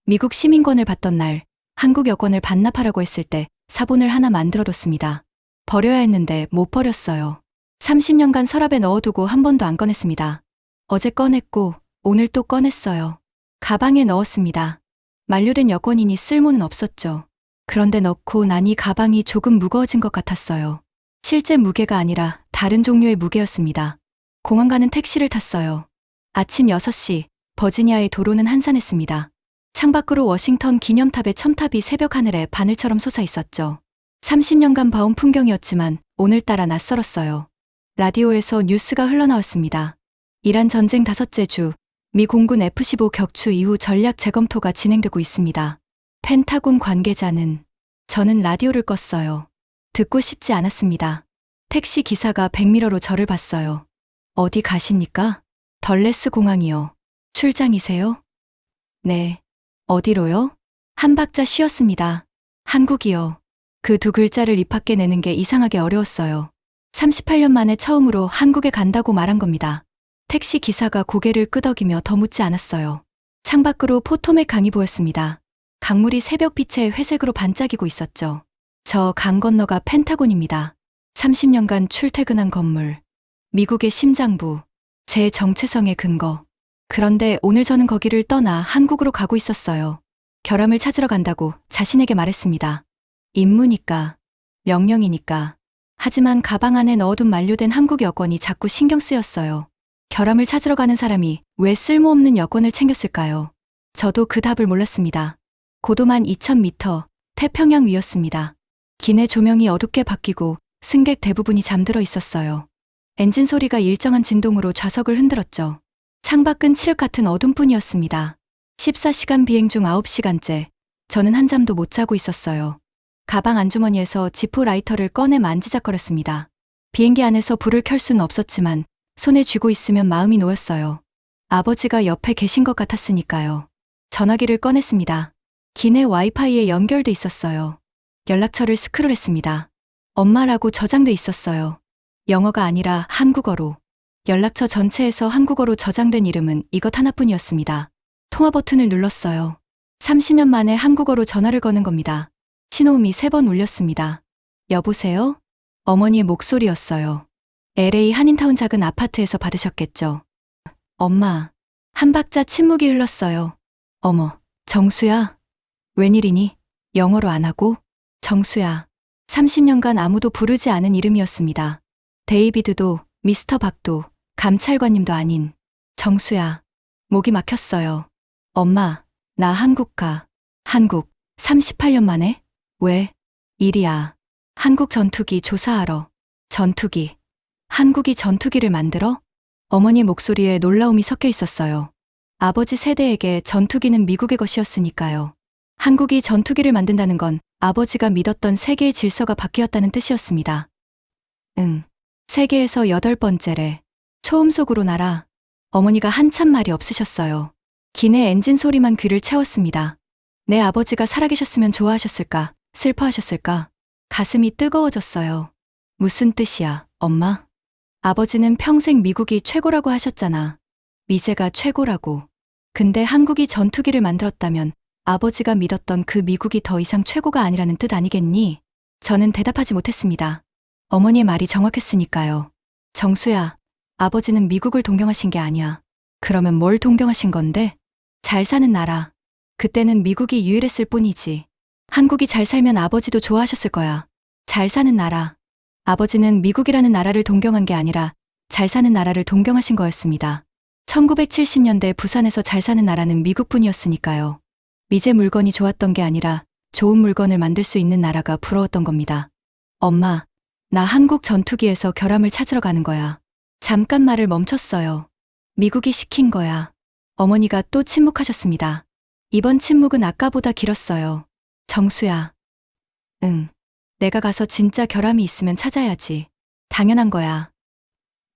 C: 미국 시민권을 받던 날, 한국 여권을 반납하라고 했을 때 사본을 하나 만들어뒀습니다. 버려야 했는데 못 버렸어요. 30년간 서랍에 넣어두고 한 번도 안 꺼냈습니다. 어제 꺼냈고 오늘 또 꺼냈어요. 가방에 넣었습니다. 만료된 여권이니 쓸모는 없었죠. 그런데 넣고 나니 가방이 조금 무거워진 것 같았어요. 실제 무게가 아니라 다른 종류의 무게였습니다. 공항 가는 택시를 탔어요. 아침 6시, 버지니아의 도로는 한산했습니다. 창밖으로 워싱턴 기념탑의 첨탑이 새벽 하늘에 바늘처럼 솟아 있었죠. 30년간 봐온 풍경이었지만 오늘따라 낯설었어요. 라디오에서 뉴스가 흘러나왔습니다. 이란 전쟁 5째 주, 미 공군 F-15 격추 이후 전략 재검토가 진행되고 있습니다. 펜타곤 관계자는. 저는 라디오를 껐어요. 듣고 싶지 않았습니다. 택시 기사가 백미러로 저를 봤어요. 어디 가십니까? 덜레스 공항이요. 출장이세요? 네. 어디로요? 한 박자 쉬었습니다. 한국이요. 그 두 글자를 입 밖에 내는 게 이상하게 어려웠어요. 38년 만에 처음으로 한국에 간다고 말한 겁니다. 택시 기사가 고개를 끄덕이며 더 묻지 않았어요. 창밖으로 포토맥 강이 보였습니다. 강물이 새벽빛에 회색으로 반짝이고 있었죠. 저 강 건너가 펜타곤입니다. 30년간 출퇴근한 건물. 미국의 심장부. 제 정체성의 근거. 그런데 오늘 저는 거기를 떠나 한국으로 가고 있었어요. 결함을 찾으러 간다고 자신에게 말했습니다. 임무니까. 명령이니까. 하지만 가방 안에 넣어둔 만료된 한국 여권이 자꾸 신경 쓰였어요. 결함을 찾으러 가는 사람이 왜 쓸모없는 여권을 챙겼을까요? 저도 그 답을 몰랐습니다. 고도만 2000m, 태평양 위였습니다. 기내 조명이 어둡게 바뀌고 승객 대부분이 잠들어 있었어요. 엔진 소리가 일정한 진동으로 좌석을 흔들었죠. 창밖은 칠흑 같은 어둠뿐이었습니다. 14시간 비행 중 9시간째, 저는 한잠도 못 자고 있었어요. 가방 안주머니에서 지포 라이터를 꺼내 만지작거렸습니다. 비행기 안에서 불을 켤 수는 없었지만 손에 쥐고 있으면 마음이 놓였어요. 아버지가 옆에 계신 것 같았으니까요. 전화기를 꺼냈습니다. 기내 와이파이에 연결돼 있었어요. 연락처를 스크롤했습니다. 엄마라고 저장돼 있었어요. 영어가 아니라 한국어로. 연락처 전체에서 한국어로 저장된 이름은 이것 하나뿐이었습니다. 통화 버튼을 눌렀어요. 30년 만에 한국어로 전화를 거는 겁니다. 신호음이 3번 울렸습니다. 여보세요? 어머니의 목소리였어요. LA 한인타운 작은 아파트에서 받으셨겠죠. 엄마. 한 박자 침묵이 흘렀어요. 어머, 정수야. 웬일이니? 영어로 안 하고? 정수야. 30년간 아무도 부르지 않은 이름이었습니다. 데이비드도, 미스터 박도, 감찰관님도 아닌 정수야. 목이 막혔어요. 엄마, 나 한국 가. 한국, 38년 만에? 왜? 일이야. 한국 전투기 조사하러. 전투기. 한국이 전투기를 만들어? 어머니 목소리에 놀라움이 섞여 있었어요. 아버지 세대에게 전투기는 미국의 것이었으니까요. 한국이 전투기를 만든다는 건 아버지가 믿었던 세계의 질서가 바뀌었다는 뜻이었습니다. 응. 세계에서 8번째래. 초음속으로 날아. 어머니가 한참 말이 없으셨어요. 기내 엔진 소리만 귀를 채웠습니다. 내 아버지가 살아계셨으면 좋아하셨을까, 슬퍼하셨을까? 가슴이 뜨거워졌어요. 무슨 뜻이야, 엄마? 아버지는 평생 미국이 최고라고 하셨잖아. 미제가 최고라고. 근데 한국이 전투기를 만들었다면 아버지가 믿었던 그 미국이 더 이상 최고가 아니라는 뜻 아니겠니? 저는 대답하지 못했습니다. 어머니의 말이 정확했으니까요. 정수야, 아버지는 미국을 동경하신 게 아니야. 그러면 뭘 동경하신 건데? 잘 사는 나라. 그때는 미국이 유일했을 뿐이지. 한국이 잘 살면 아버지도 좋아하셨을 거야. 잘 사는 나라. 아버지는 미국이라는 나라를 동경한 게 아니라 잘 사는 나라를 동경하신 거였습니다. 1970년대 부산에서 잘 사는 나라는 미국뿐이었으니까요. 미제 물건이 좋았던 게 아니라 좋은 물건을 만들 수 있는 나라가 부러웠던 겁니다. 엄마, 나 한국 전투기에서 결함을 찾으러 가는 거야. 잠깐 말을 멈췄어요. 미국이 시킨 거야. 어머니가 또 침묵하셨습니다. 이번 침묵은 아까보다 길었어요. 정수야. 응. 내가 가서 진짜 결함이 있으면 찾아야지. 당연한 거야.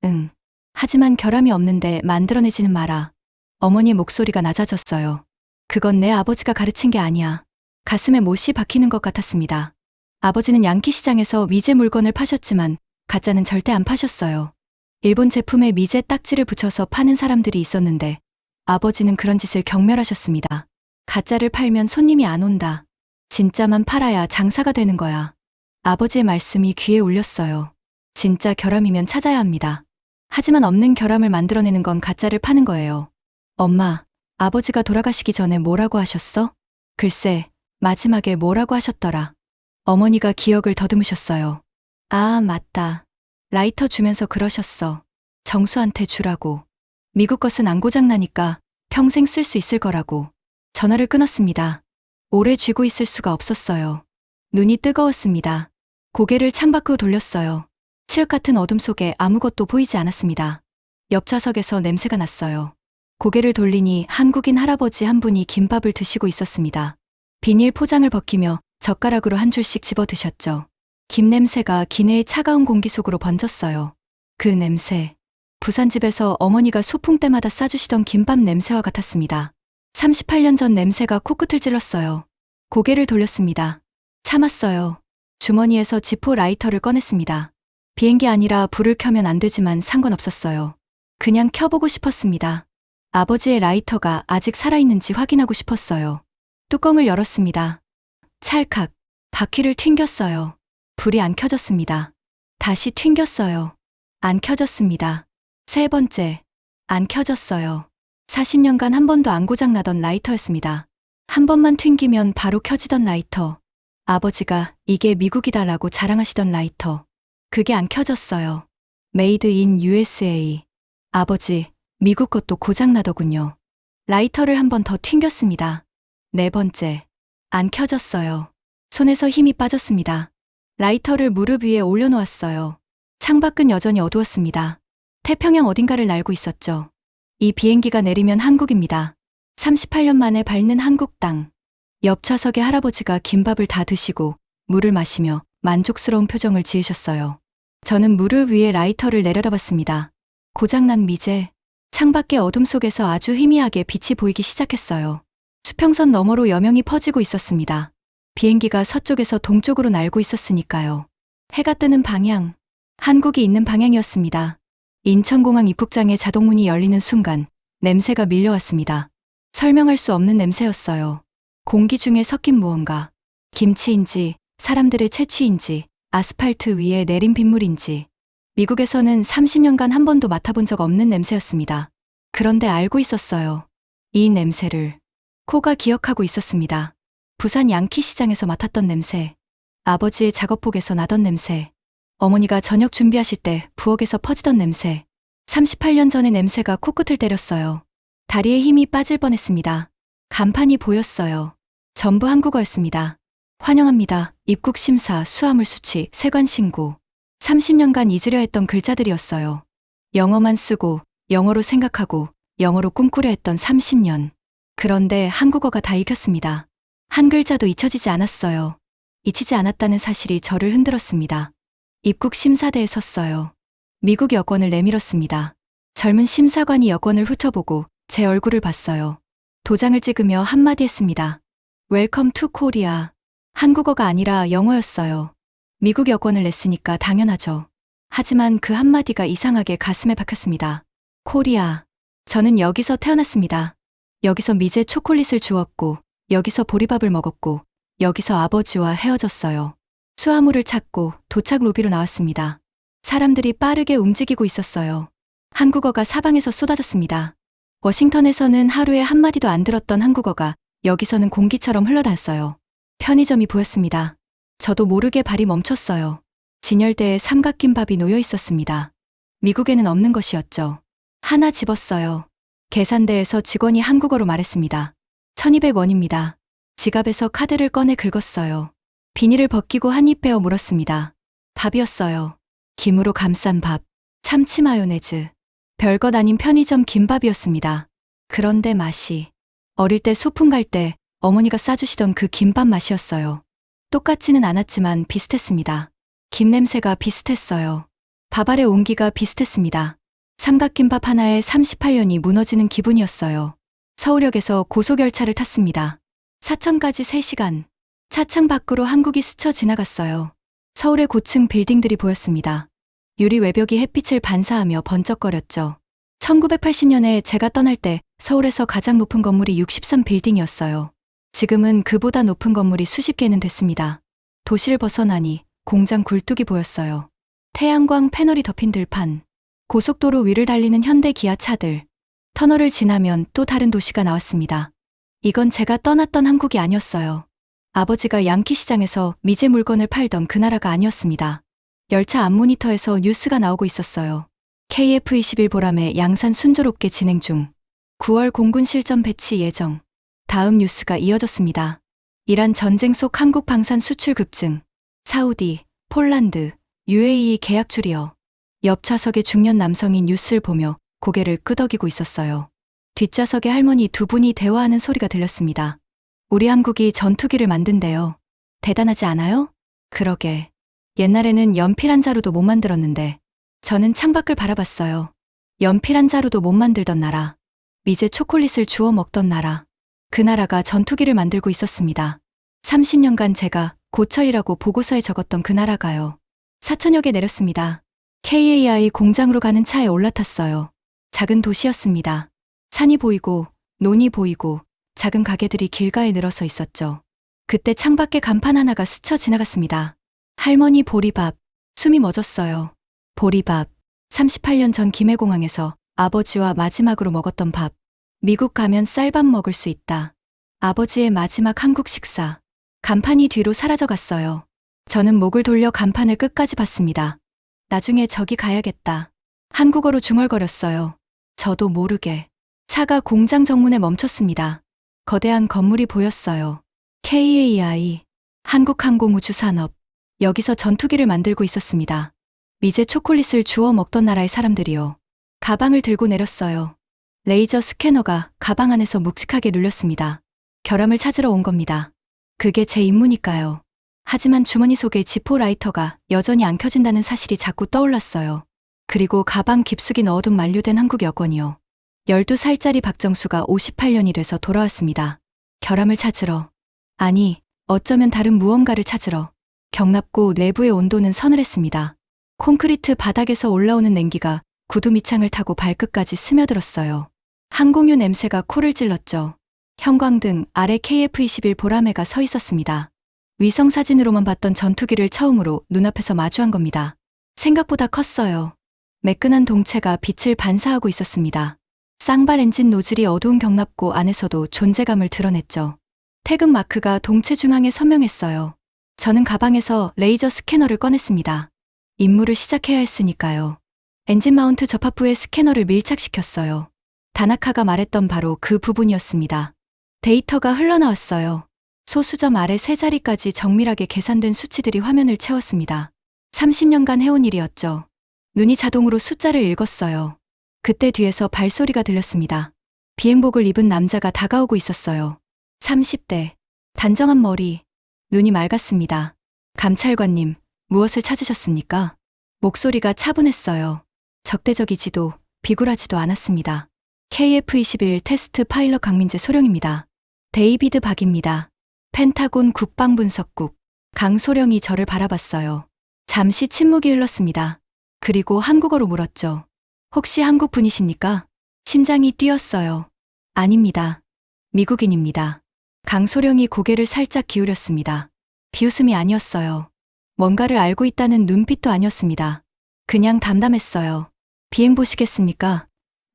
C: 응. 하지만 결함이 없는데 만들어내지는 마라. 어머니의 목소리가 낮아졌어요. 그건 내 아버지가 가르친 게 아니야. 가슴에 못이 박히는 것 같았습니다. 아버지는 양키 시장에서 미제 물건을 파셨지만 가짜는 절대 안 파셨어요. 일본 제품에 미제 딱지를 붙여서 파는 사람들이 있었는데 아버지는 그런 짓을 경멸하셨습니다. 가짜를 팔면 손님이 안 온다. 진짜만 팔아야 장사가 되는 거야. 아버지의 말씀이 귀에 울렸어요. 진짜 결함이면 찾아야 합니다. 하지만 없는 결함을 만들어내는 건 가짜를 파는 거예요. 엄마, 아버지가 돌아가시기 전에 뭐라고 하셨어? 글쎄, 마지막에 뭐라고 하셨더라. 어머니가 기억을 더듬으셨어요. 아, 맞다. 라이터 주면서 그러셨어. 정수한테 주라고. 미국 것은 안 고장나니까 평생 쓸 수 있을 거라고. 전화를 끊었습니다. 오래 쥐고 있을 수가 없었어요. 눈이 뜨거웠습니다. 고개를 창밖으로 돌렸어요. 칠흑 같은 어둠 속에 아무것도 보이지 않았습니다. 옆 좌석에서 냄새가 났어요. 고개를 돌리니 한국인 할아버지 한 분이 김밥을 드시고 있었습니다. 비닐 포장을 벗기며 젓가락으로 한 줄씩 집어 드셨죠. 김 냄새가 기내의 차가운 공기 속으로 번졌어요. 그 냄새. 부산집에서 어머니가 소풍 때마다 싸주시던 김밥 냄새와 같았습니다. 38년 전 냄새가 코끝을 찔렀어요. 고개를 돌렸습니다. 참았어요. 주머니에서 지포 라이터를 꺼냈습니다. 비행기 아니라 불을 켜면 안 되지만 상관없었어요. 그냥 켜보고 싶었습니다. 아버지의 라이터가 아직 살아있는지 확인하고 싶었어요. 뚜껑을 열었습니다. 찰칵, 바퀴를 튕겼어요. 불이 안 켜졌습니다. 다시 튕겼어요. 안 켜졌습니다. 세 번째, 안 켜졌어요. 40년간 한 번도 안 고장나던 라이터였습니다. 한 번만 튕기면 바로 켜지던 라이터. 아버지가 이게 미국이다라고 자랑하시던 라이터. 그게 안 켜졌어요. 메이드 인 USA. 아버지, 미국 것도 고장나더군요. 라이터를 한 번 더 튕겼습니다. 네 번째, 안 켜졌어요. 손에서 힘이 빠졌습니다. 라이터를 무릎 위에 올려놓았어요. 창밖은 여전히 어두웠습니다. 태평양 어딘가를 날고 있었죠. 이 비행기가 내리면 한국입니다. 38년 만에 밟는 한국 땅. 옆 좌석의 할아버지가 김밥을 다 드시고 물을 마시며 만족스러운 표정을 지으셨어요. 저는 무릎 위에 라이터를 내려다봤습니다. 고장난 미제. 창밖의 어둠 속에서 아주 희미하게 빛이 보이기 시작했어요. 수평선 너머로 여명이 퍼지고 있었습니다. 비행기가 서쪽에서 동쪽으로 날고 있었으니까요. 해가 뜨는 방향. 한국이 있는 방향이었습니다. 인천공항 입국장의 자동문이 열리는 순간 냄새가 밀려왔습니다. 설명할 수 없는 냄새였어요. 공기 중에 섞인 무언가. 김치인지, 사람들의 채취인지, 아스팔트 위에 내린 빗물인지. 미국에서는 30년간 한 번도 맡아본 적 없는 냄새였습니다. 그런데 알고 있었어요. 이 냄새를. 코가 기억하고 있었습니다. 부산 양키시장에서 맡았던 냄새. 아버지의 작업복에서 나던 냄새. 어머니가 저녁 준비하실 때 부엌에서 퍼지던 냄새. 38년 전의 냄새가 코끝을 때렸어요. 다리에 힘이 빠질 뻔했습니다. 간판이 보였어요. 전부 한국어였습니다. 환영합니다. 입국 심사, 수화물 수취, 세관 신고. 30년간 잊으려 했던 글자들이었어요. 영어만 쓰고, 영어로 생각하고, 영어로 꿈꾸려 했던 30년. 그런데 한국어가 다 익혔습니다. 한 글자도 잊혀지지 않았어요. 잊히지 않았다는 사실이 저를 흔들었습니다. 입국 심사대에 섰어요. 미국 여권을 내밀었습니다. 젊은 심사관이 여권을 훑어보고 제 얼굴을 봤어요. 도장을 찍으며 한마디 했습니다. 웰컴 투 코리아. 한국어가 아니라 영어였어요. 미국 여권을 냈으니까 당연하죠. 하지만 그 한마디가 이상하게 가슴에 박혔습니다. 코리아. 저는 여기서 태어났습니다. 여기서 미제 초콜릿을 주웠고, 여기서 보리밥을 먹었고, 여기서 아버지와 헤어졌어요. 수화물을 찾고 도착 로비로 나왔습니다. 사람들이 빠르게 움직이고 있었어요. 한국어가 사방에서 쏟아졌습니다. 워싱턴에서는 하루에 한마디도 안 들었던 한국어가 여기서는 공기처럼 흘러다녔어요. 편의점이 보였습니다. 저도 모르게 발이 멈췄어요. 진열대에 삼각김밥이 놓여 있었습니다. 미국에는 없는 것이었죠. 하나 집었어요. 계산대에서 직원이 한국어로 말했습니다. 1200원입니다. 지갑에서 카드를 꺼내 긁었어요. 비닐을 벗기고 한 입 베어 물었습니다. 밥이었어요. 김으로 감싼 밥, 참치 마요네즈. 별것 아닌 편의점 김밥이었습니다. 그런데 맛이. 어릴 때 소풍 갈 때 어머니가 싸주시던 그 김밥 맛이었어요. 똑같지는 않았지만 비슷했습니다. 김 냄새가 비슷했어요. 밥 아래 온기가 비슷했습니다. 삼각김밥 하나에 38년이 무너지는 기분이었어요. 서울역에서 고속열차를 탔습니다. 사천까지 3시간. 차창 밖으로 한국이 스쳐 지나갔어요. 서울의 고층 빌딩들이 보였습니다. 유리 외벽이 햇빛을 반사하며 번쩍거렸죠. 1980년에 제가 떠날 때 서울에서 가장 높은 건물이 63빌딩이었어요. 지금은 그보다 높은 건물이 수십 개는 됐습니다. 도시를 벗어나니 공장 굴뚝이 보였어요. 태양광 패널이 덮인 들판. 고속도로 위를 달리는 현대 기아차들. 터널을 지나면 또 다른 도시가 나왔습니다. 이건 제가 떠났던 한국이 아니었어요. 아버지가 양키시장에서 미제 물건을 팔던 그 나라가 아니었습니다. 열차 앞 모니터에서 뉴스가 나오고 있었어요. KF-21 보람의 양산 순조롭게 진행 중. 9월 공군 실전 배치 예정. 다음 뉴스가 이어졌습니다. 이란 전쟁 속 한국 방산 수출 급증. 사우디, 폴란드, UAE 계약 줄이어. 옆 좌석의 중년 남성이 뉴스를 보며 고개를 끄덕이고 있었어요. 뒷좌석의 할머니 두 분이 대화하는 소리가 들렸습니다. 우리 한국이 전투기를 만든대요. 대단하지 않아요? 그러게. 옛날에는 연필 한 자루도 못 만들었는데 저는 창밖을 바라봤어요. 연필 한 자루도 못 만들던 나라. 미제 초콜릿을 주워 먹던 나라. 그 나라가 전투기를 만들고 있었습니다. 30년간 제가 고철이라고 보고서에 적었던 그 나라가요. 사천역에 내렸습니다. KAI 공장으로 가는 차에 올라탔어요. 작은 도시였습니다. 산이 보이고 논이 보이고 작은 가게들이 길가에 늘어서 있었죠. 그때 창밖에 간판 하나가 스쳐 지나갔습니다. 할머니 보리밥. 숨이 멎었어요. 보리밥. 38년 전 김해공항에서 아버지와 마지막으로 먹었던 밥. 미국 가면 쌀밥 먹을 수 있다. 아버지의 마지막 한국 식사. 간판이 뒤로 사라져갔어요. 저는 목을 돌려 간판을 끝까지 봤습니다. 나중에 저기 가야겠다. 한국어로 중얼거렸어요. 저도 모르게. 차가 공장 정문에 멈췄습니다. 거대한 건물이 보였어요. KAI. 한국항공우주산업. 여기서 전투기를 만들고 있었습니다. 미제 초콜릿을 주워 먹던 나라의 사람들이요. 가방을 들고 내렸어요. 레이저 스캐너가 가방 안에서 묵직하게 눌렸습니다. 결함을 찾으러 온 겁니다. 그게 제 임무니까요. 하지만 주머니 속에 지포 라이터가 여전히 안 켜진다는 사실이 자꾸 떠올랐어요. 그리고 가방 깊숙이 넣어둔 만료된 한국 여권이요. 12살짜리 박정수가 58년이 돼서 돌아왔습니다. 결함을 찾으러. 아니, 어쩌면 다른 무언가를 찾으러. 경납고 내부의 온도는 서늘했습니다. 콘크리트 바닥에서 올라오는 냉기가 구두 밑창을 타고 발끝까지 스며들었어요. 항공유 냄새가 코를 찔렀죠. 형광등 아래 KF-21 보라매가 서 있었습니다. 위성사진으로만 봤던 전투기를 처음으로 눈앞에서 마주한 겁니다. 생각보다 컸어요. 매끈한 동체가 빛을 반사하고 있었습니다. 쌍발 엔진 노즐이 어두운 경납고 안에서도 존재감을 드러냈죠. 태극 마크가 동체 중앙에 선명했어요. 저는 가방에서 레이저 스캐너를 꺼냈습니다. 임무를 시작해야 했으니까요. 엔진 마운트 접합부에 스캐너를 밀착시켰어요. 다나카가 말했던 바로 그 부분이었습니다. 데이터가 흘러나왔어요. 소수점 아래 세 자리까지 정밀하게 계산된 수치들이 화면을 채웠습니다. 30년간 해온 일이었죠. 눈이 자동으로 숫자를 읽었어요. 그때 뒤에서 발소리가 들렸습니다. 비행복을 입은 남자가 다가오고 있었어요. 30대, 단정한 머리, 눈이 맑았습니다. 감찰관님, 무엇을 찾으셨습니까? 목소리가 차분했어요. 적대적이지도 비굴하지도 않았습니다. KF-21 테스트 파일럿 강민재 소령입니다. 데이비드 박입니다. 펜타곤 국방분석국. 강소령이 저를 바라봤어요. 잠시 침묵이 흘렀습니다. 그리고 한국어로 물었죠. 혹시 한국 분이십니까? 심장이 뛰었어요. 아닙니다. 미국인입니다. 강소령이 고개를 살짝 기울였습니다. 비웃음이 아니었어요. 뭔가를 알고 있다는 눈빛도 아니었습니다. 그냥 담담했어요. 비행 보시겠습니까?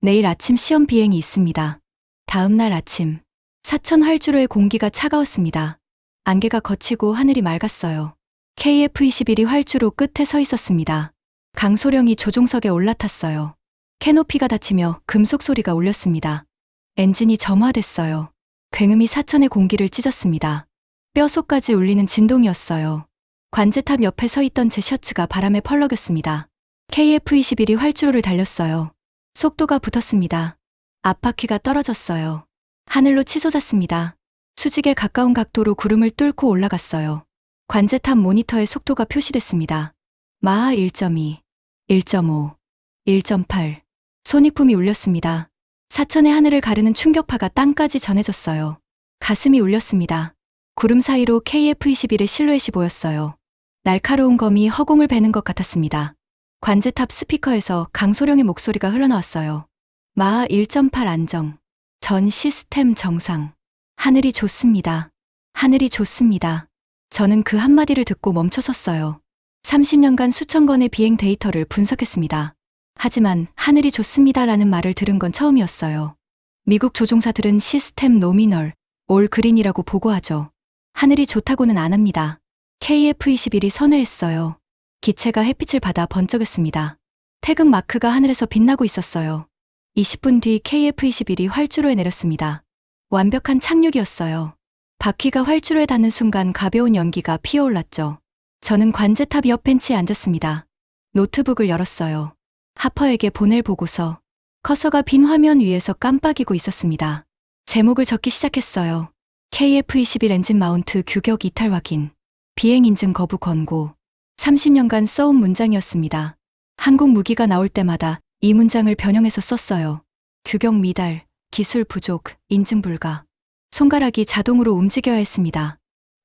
C: 내일 아침 시험 비행이 있습니다. 다음 날 아침, 사천 활주로의 공기가 차가웠습니다. 안개가 걷히고 하늘이 맑았어요. KF-21이 활주로 끝에 서 있었습니다. 강소령이 조종석에 올라탔어요. 캐노피가 닫히며 금속 소리가 울렸습니다. 엔진이 점화됐어요. 굉음이 사천의 공기를 찢었습니다. 뼛속까지 울리는 진동이었어요. 관제탑 옆에 서 있던 제 셔츠가 바람에 펄럭였습니다. KF-21이 활주로를 달렸어요. 속도가 붙었습니다. 앞바퀴가 떨어졌어요. 하늘로 치솟았습니다. 수직에 가까운 각도로 구름을 뚫고 올라갔어요. 관제탑 모니터에 속도가 표시됐습니다. 마하 1.2, 1.5, 1.8. 손익품이 울렸습니다. 사천의 하늘을 가르는 충격파가 땅까지 전해졌어요. 가슴이 울렸습니다. 구름 사이로 KF-21의 실루엣이 보였어요. 날카로운 검이 허공을 베는 것 같았습니다. 관제탑 스피커에서 강소령의 목소리가 흘러나왔어요. 마하 1.8 안정. 전 시스템 정상. 하늘이 좋습니다. 하늘이 좋습니다. 저는 그 한마디를 듣고 멈춰섰어요. 30년간 수천 건의 비행 데이터를 분석했습니다. 하지만 하늘이 좋습니다라는 말을 들은 건 처음이었어요. 미국 조종사들은 시스템 노미널, 올 그린이라고 보고하죠. 하늘이 좋다고는 안 합니다. KF-21이 선회했어요. 기체가 햇빛을 받아 번쩍였습니다. 태극 마크가 하늘에서 빛나고 있었어요. 20분 뒤 KF-21이 활주로에 내렸습니다. 완벽한 착륙이었어요. 바퀴가 활주로에 닿는 순간 가벼운 연기가 피어올랐죠. 저는 관제탑 옆 벤치에 앉았습니다. 노트북을 열었어요. 하퍼에게 보낼 보고서. 커서가 빈 화면 위에서 깜빡이고 있었습니다. 제목을 적기 시작했어요. KF-21 엔진 마운트 규격 이탈 확인. 비행 인증 거부 권고. 30년간 써온 문장이었습니다. 한국 무기가 나올 때마다 이 문장을 변형해서 썼어요. 규격 미달, 기술 부족, 인증 불가. 손가락이 자동으로 움직여야 했습니다.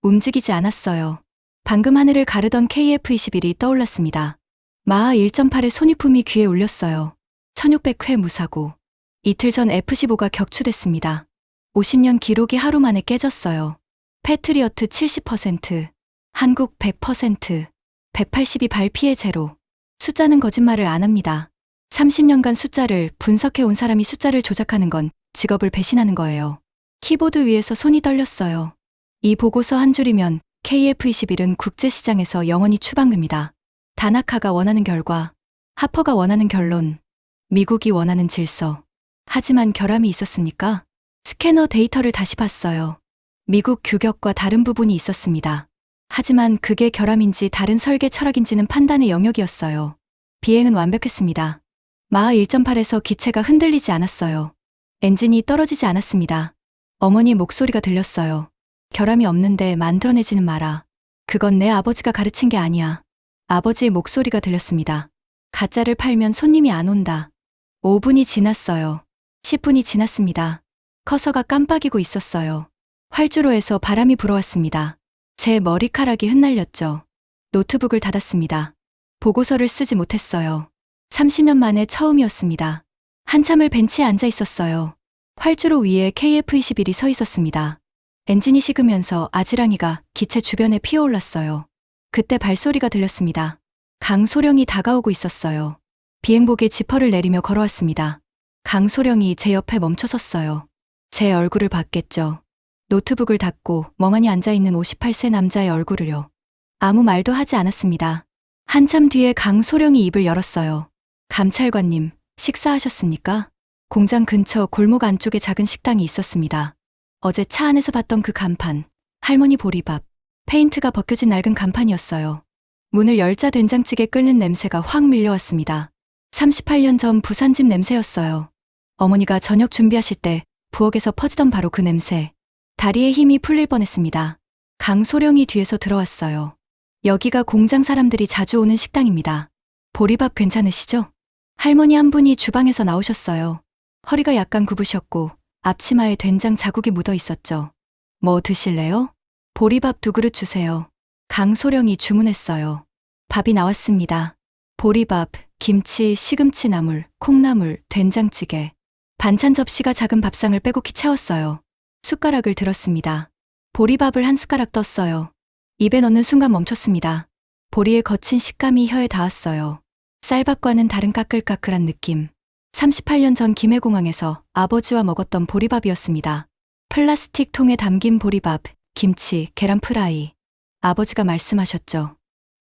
C: 움직이지 않았어요. 방금 하늘을 가르던 KF-21이 떠올랐습니다. 마하 1.8의 손익품이 귀에 울렸어요. 1600회 무사고. 이틀 전 F-15가 격추됐습니다. 50년 기록이 하루 만에 깨졌어요. 패트리어트 70%, 한국 100%, 182발 피해 제로. 숫자는 거짓말을 안 합니다. 30년간 숫자를 분석해온 사람이 숫자를 조작하는 건 직업을 배신하는 거예요. 키보드 위에서 손이 떨렸어요. 이 보고서 한 줄이면 KF-21은 국제시장에서 영원히 추방됩니다. 다나카가 원하는 결과, 하퍼가 원하는 결론, 미국이 원하는 질서. 하지만 결함이 있었습니까? 스캐너 데이터를 다시 봤어요. 미국 규격과 다른 부분이 있었습니다. 하지만 그게 결함인지 다른 설계 철학인지는 판단의 영역이었어요. 비행은 완벽했습니다. 마하 1.8에서 기체가 흔들리지 않았어요. 엔진이 떨어지지 않았습니다. 어머니 목소리가 들렸어요. 결함이 없는데 만들어내지는 마라. 그건 내 아버지가 가르친 게 아니야. 아버지의 목소리가 들렸습니다. 가짜를 팔면 손님이 안 온다. 5분이 지났어요. 10분이 지났습니다. 커서가 깜빡이고 있었어요. 활주로에서 바람이 불어왔습니다. 제 머리카락이 흩날렸죠. 노트북을 닫았습니다. 보고서를 쓰지 못했어요. 30년 만에 처음이었습니다. 한참을 벤치에 앉아 있었어요. 활주로 위에 KF-21이 서 있었습니다. 엔진이 식으면서 아지랑이가 기체 주변에 피어올랐어요. 그때 발소리가 들렸습니다. 강소령이 다가오고 있었어요. 비행복에 지퍼를 내리며 걸어왔습니다. 강소령이 제 옆에 멈춰섰어요. 제 얼굴을 봤겠죠. 노트북을 닫고 멍하니 앉아있는 58세 남자의 얼굴을요. 아무 말도 하지 않았습니다. 한참 뒤에 강소령이 입을 열었어요. 감찰관님, 식사하셨습니까? 공장 근처 골목 안쪽에 작은 식당이 있었습니다. 어제 차 안에서 봤던 그 간판, 할머니 보리밥, 페인트가 벗겨진 낡은 간판이었어요. 문을 열자 된장찌개 끓는 냄새가 확 밀려왔습니다. 38년 전 부산집 냄새였어요. 어머니가 저녁 준비하실 때 부엌에서 퍼지던 바로 그 냄새. 다리에 힘이 풀릴 뻔했습니다. 강소령이 뒤에서 들어왔어요. 여기가 공장 사람들이 자주 오는 식당입니다. 보리밥 괜찮으시죠? 할머니 한 분이 주방에서 나오셨어요. 허리가 약간 굽으셨고 앞치마에 된장 자국이 묻어 있었죠. 뭐 드실래요? 보리밥 2그릇 주세요. 강소령이 주문했어요. 밥이 나왔습니다. 보리밥, 김치, 시금치 나물, 콩나물, 된장찌개. 반찬 접시가 작은 밥상을 빼곡히 채웠어요. 숟가락을 들었습니다. 보리밥을 한 숟가락 떴어요. 입에 넣는 순간 멈췄습니다. 보리의 거친 식감이 혀에 닿았어요. 쌀밥과는 다른 까끌까끌한 느낌. 38년 전 김해공항에서 아버지와 먹었던 보리밥이었습니다. 플라스틱 통에 담긴 보리밥, 김치, 계란 프라이. 아버지가 말씀하셨죠.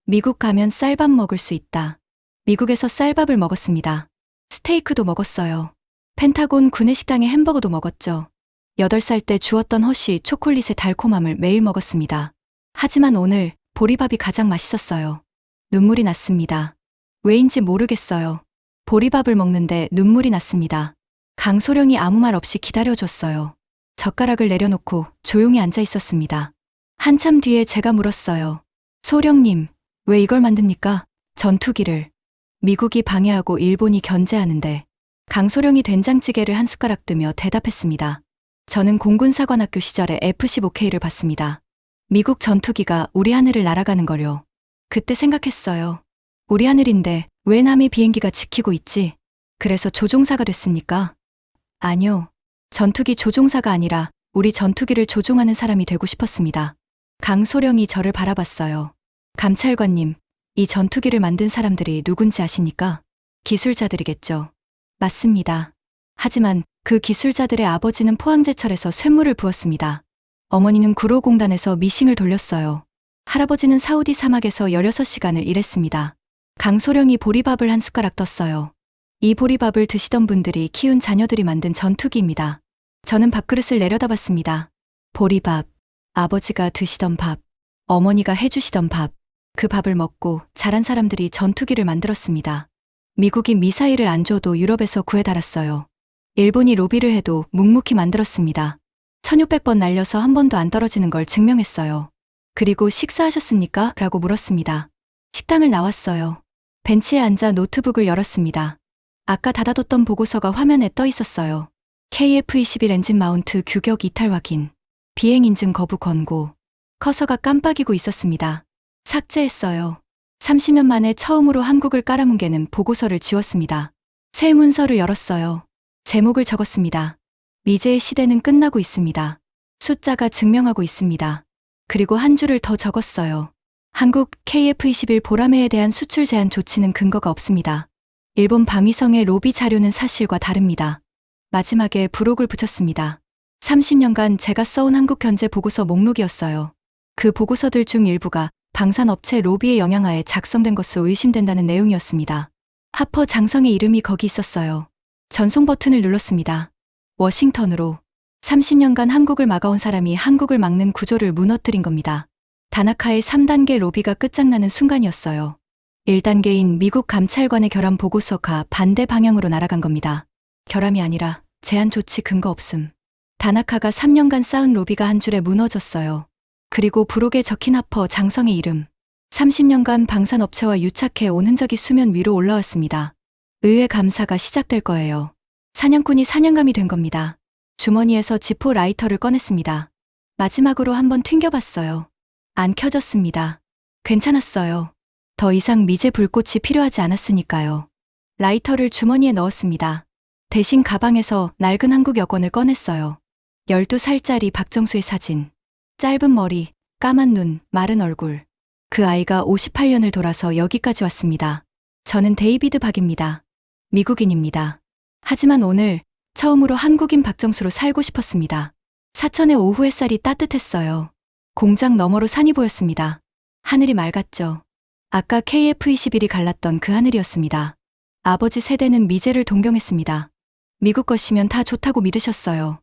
C: 미국 가면 쌀밥 먹을 수 있다. 미국에서 쌀밥을 먹었습니다. 스테이크도 먹었어요. 펜타곤 구내식당의 햄버거도 먹었죠. 8살 때 주었던 허쉬 초콜릿의 달콤함을 매일 먹었습니다. 하지만 오늘 보리밥이 가장 맛있었어요. 눈물이 났습니다. 왜인지 모르겠어요. 보리밥을 먹는데 눈물이 났습니다. 강소령이 아무 말 없이 기다려줬어요. 젓가락을 내려놓고 조용히 앉아 있었습니다. 한참 뒤에 제가 물었어요. 소령님, 왜 이걸 만듭니까? 전투기를. 미국이 방해하고 일본이 견제하는데. 강소령이 된장찌개를 한 숟가락 뜨며 대답했습니다. 저는 공군사관학교 시절에 F-15K를 봤습니다. 미국 전투기가 우리 하늘을 날아가는 걸요. 그때 생각했어요. 우리 하늘인데 왜 남의 비행기가 지키고 있지? 그래서 조종사가 됐습니까? 아니요. 전투기 조종사가 아니라 우리 전투기를 조종하는 사람이 되고 싶었습니다. 강소령이 저를 바라봤어요. 감찰관님, 이 전투기를 만든 사람들이 누군지 아십니까? 기술자들이겠죠. 맞습니다. 하지만 그 기술자들의 아버지는 포항제철에서 쇳물을 부었습니다. 어머니는 구로공단에서 미싱을 돌렸어요. 할아버지는 사우디 사막에서 16시간을 일했습니다. 강소령이 보리밥을 한 숟가락 떴어요. 이 보리밥을 드시던 분들이 키운 자녀들이 만든 전투기입니다. 저는 밥그릇을 내려다봤습니다. 보리밥, 아버지가 드시던 밥, 어머니가 해주시던 밥, 그 밥을 먹고 자란 사람들이 전투기를 만들었습니다. 미국이 미사일을 안 줘도 유럽에서 구해달았어요. 일본이 로비를 해도 묵묵히 만들었습니다. 1600번 날려서 한 번도 안 떨어지는 걸 증명했어요. 그리고 식사하셨습니까? 라고 물었습니다. 식당을 나왔어요. 벤치에 앉아 노트북을 열었습니다. 아까 닫아뒀던 보고서가 화면에 떠 있었어요. KF-21 엔진 마운트 규격 이탈 확인. 비행 인증 거부 권고. 커서가 깜빡이고 있었습니다. 삭제했어요. 30년 만에 처음으로 한국을 깔아뭉개는 보고서를 지웠습니다. 새 문서를 열었어요. 제목을 적었습니다. 미제의 시대는 끝나고 있습니다. 숫자가 증명하고 있습니다. 그리고 한 줄을 더 적었어요. 한국 KF-21 보라매에 대한 수출 제한 조치는 근거가 없습니다. 일본 방위성의 로비 자료는 사실과 다릅니다. 마지막에 부록을 붙였습니다. 30년간 제가 써온 한국 견제 보고서 목록이었어요. 그 보고서들 중 일부가 방산업체 로비의 영향하에 작성된 것으로 의심된다는 내용이었습니다. 하퍼 장성의 이름이 거기 있었어요. 전송 버튼을 눌렀습니다. 워싱턴으로. 30년간 한국을 막아온 사람이 한국을 막는 구조를 무너뜨린 겁니다. 다나카의 3단계 로비가 끝장나는 순간이었어요. 1단계인 미국 감찰관의 결함 보고서가 반대 방향으로 날아간 겁니다. 결함이 아니라 제한 조치 근거 없음. 다나카가 3년간 쌓은 로비가 한 줄에 무너졌어요. 그리고 부록에 적힌 하퍼 장성의 이름. 30년간 방산업체와 유착해 온 흔적이 수면 위로 올라왔습니다. 의회 감사가 시작될 거예요. 사냥꾼이 사냥감이 된 겁니다. 주머니에서 지포 라이터를 꺼냈습니다. 마지막으로 한번 튕겨봤어요. 안 켜졌습니다. 괜찮았어요. 더 이상 미제 불꽃이 필요하지 않았으니까요. 라이터를 주머니에 넣었습니다. 대신 가방에서 낡은 한국 여권을 꺼냈어요. 12살짜리 박정수의 사진. 짧은 머리, 까만 눈, 마른 얼굴. 그 아이가 58년을 돌아서 여기까지 왔습니다. 저는 데이비드 박입니다. 미국인입니다. 하지만 오늘 처음으로 한국인 박정수로 살고 싶었습니다. 사천의 오후 햇살이 따뜻했어요. 공장 너머로 산이 보였습니다. 하늘이 맑았죠. 아까 KF-21이 갈랐던 그 하늘이었습니다. 아버지 세대는 미제를 동경했습니다. 미국 것이면 다 좋다고 믿으셨어요.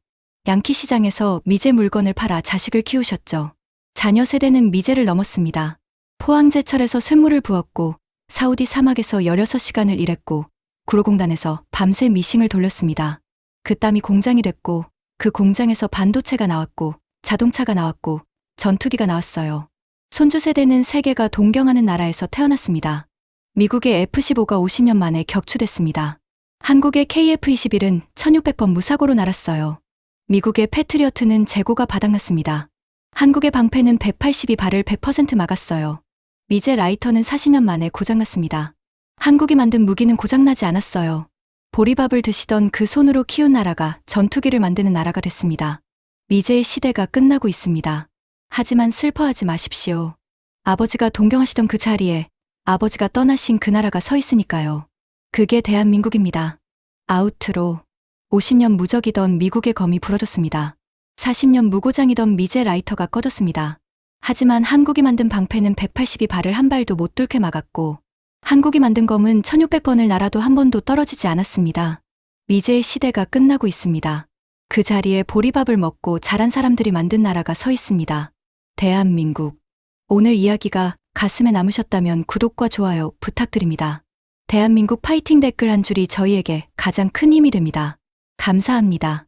C: 양키 시장에서 미제 물건을 팔아 자식을 키우셨죠. 자녀 세대는 미제를 넘었습니다. 포항제철에서 쇳물을 부었고 사우디 사막에서 16시간을 일했고 구로공단에서 밤새 미싱을 돌렸습니다. 그 땀이 공장이 됐고 그 공장에서 반도체가 나왔고 자동차가 나왔고 전투기가 나왔어요. 손주 세대는 세계가 동경하는 나라에서 태어났습니다. 미국의 F-15가 50년 만에 격추됐습니다. 한국의 KF-21은 1600번 무사고로 날았어요. 미국의 패트리어트는 재고가 바닥났습니다. 한국의 방패는 182발을 100% 막았어요. 미제 라이터는 40년 만에 고장났습니다. 한국이 만든 무기는 고장나지 않았어요. 보리밥을 드시던 그 손으로 키운 나라가 전투기를 만드는 나라가 됐습니다. 미제의 시대가 끝나고 있습니다. 하지만 슬퍼하지 마십시오. 아버지가 동경하시던 그 자리에 아버지가 떠나신 그 나라가 서 있으니까요. 그게 대한민국입니다. 아우트로 50년 무적이던 미국의 검이 부러졌습니다. 40년 무고장이던 미제 라이터가 꺼졌습니다. 하지만 한국이 만든 방패는 182발을 한 발도 못 뚫게 막았고 한국이 만든 검은 1600번을 날아도 한 번도 떨어지지 않았습니다. 미제의 시대가 끝나고 있습니다. 그 자리에 보리밥을 먹고 자란 사람들이 만든 나라가 서 있습니다. 대한민국. 오늘 이야기가 가슴에 남으셨다면 구독과 좋아요 부탁드립니다. 대한민국 파이팅 댓글 한 줄이 저희에게 가장 큰 힘이 됩니다. 감사합니다.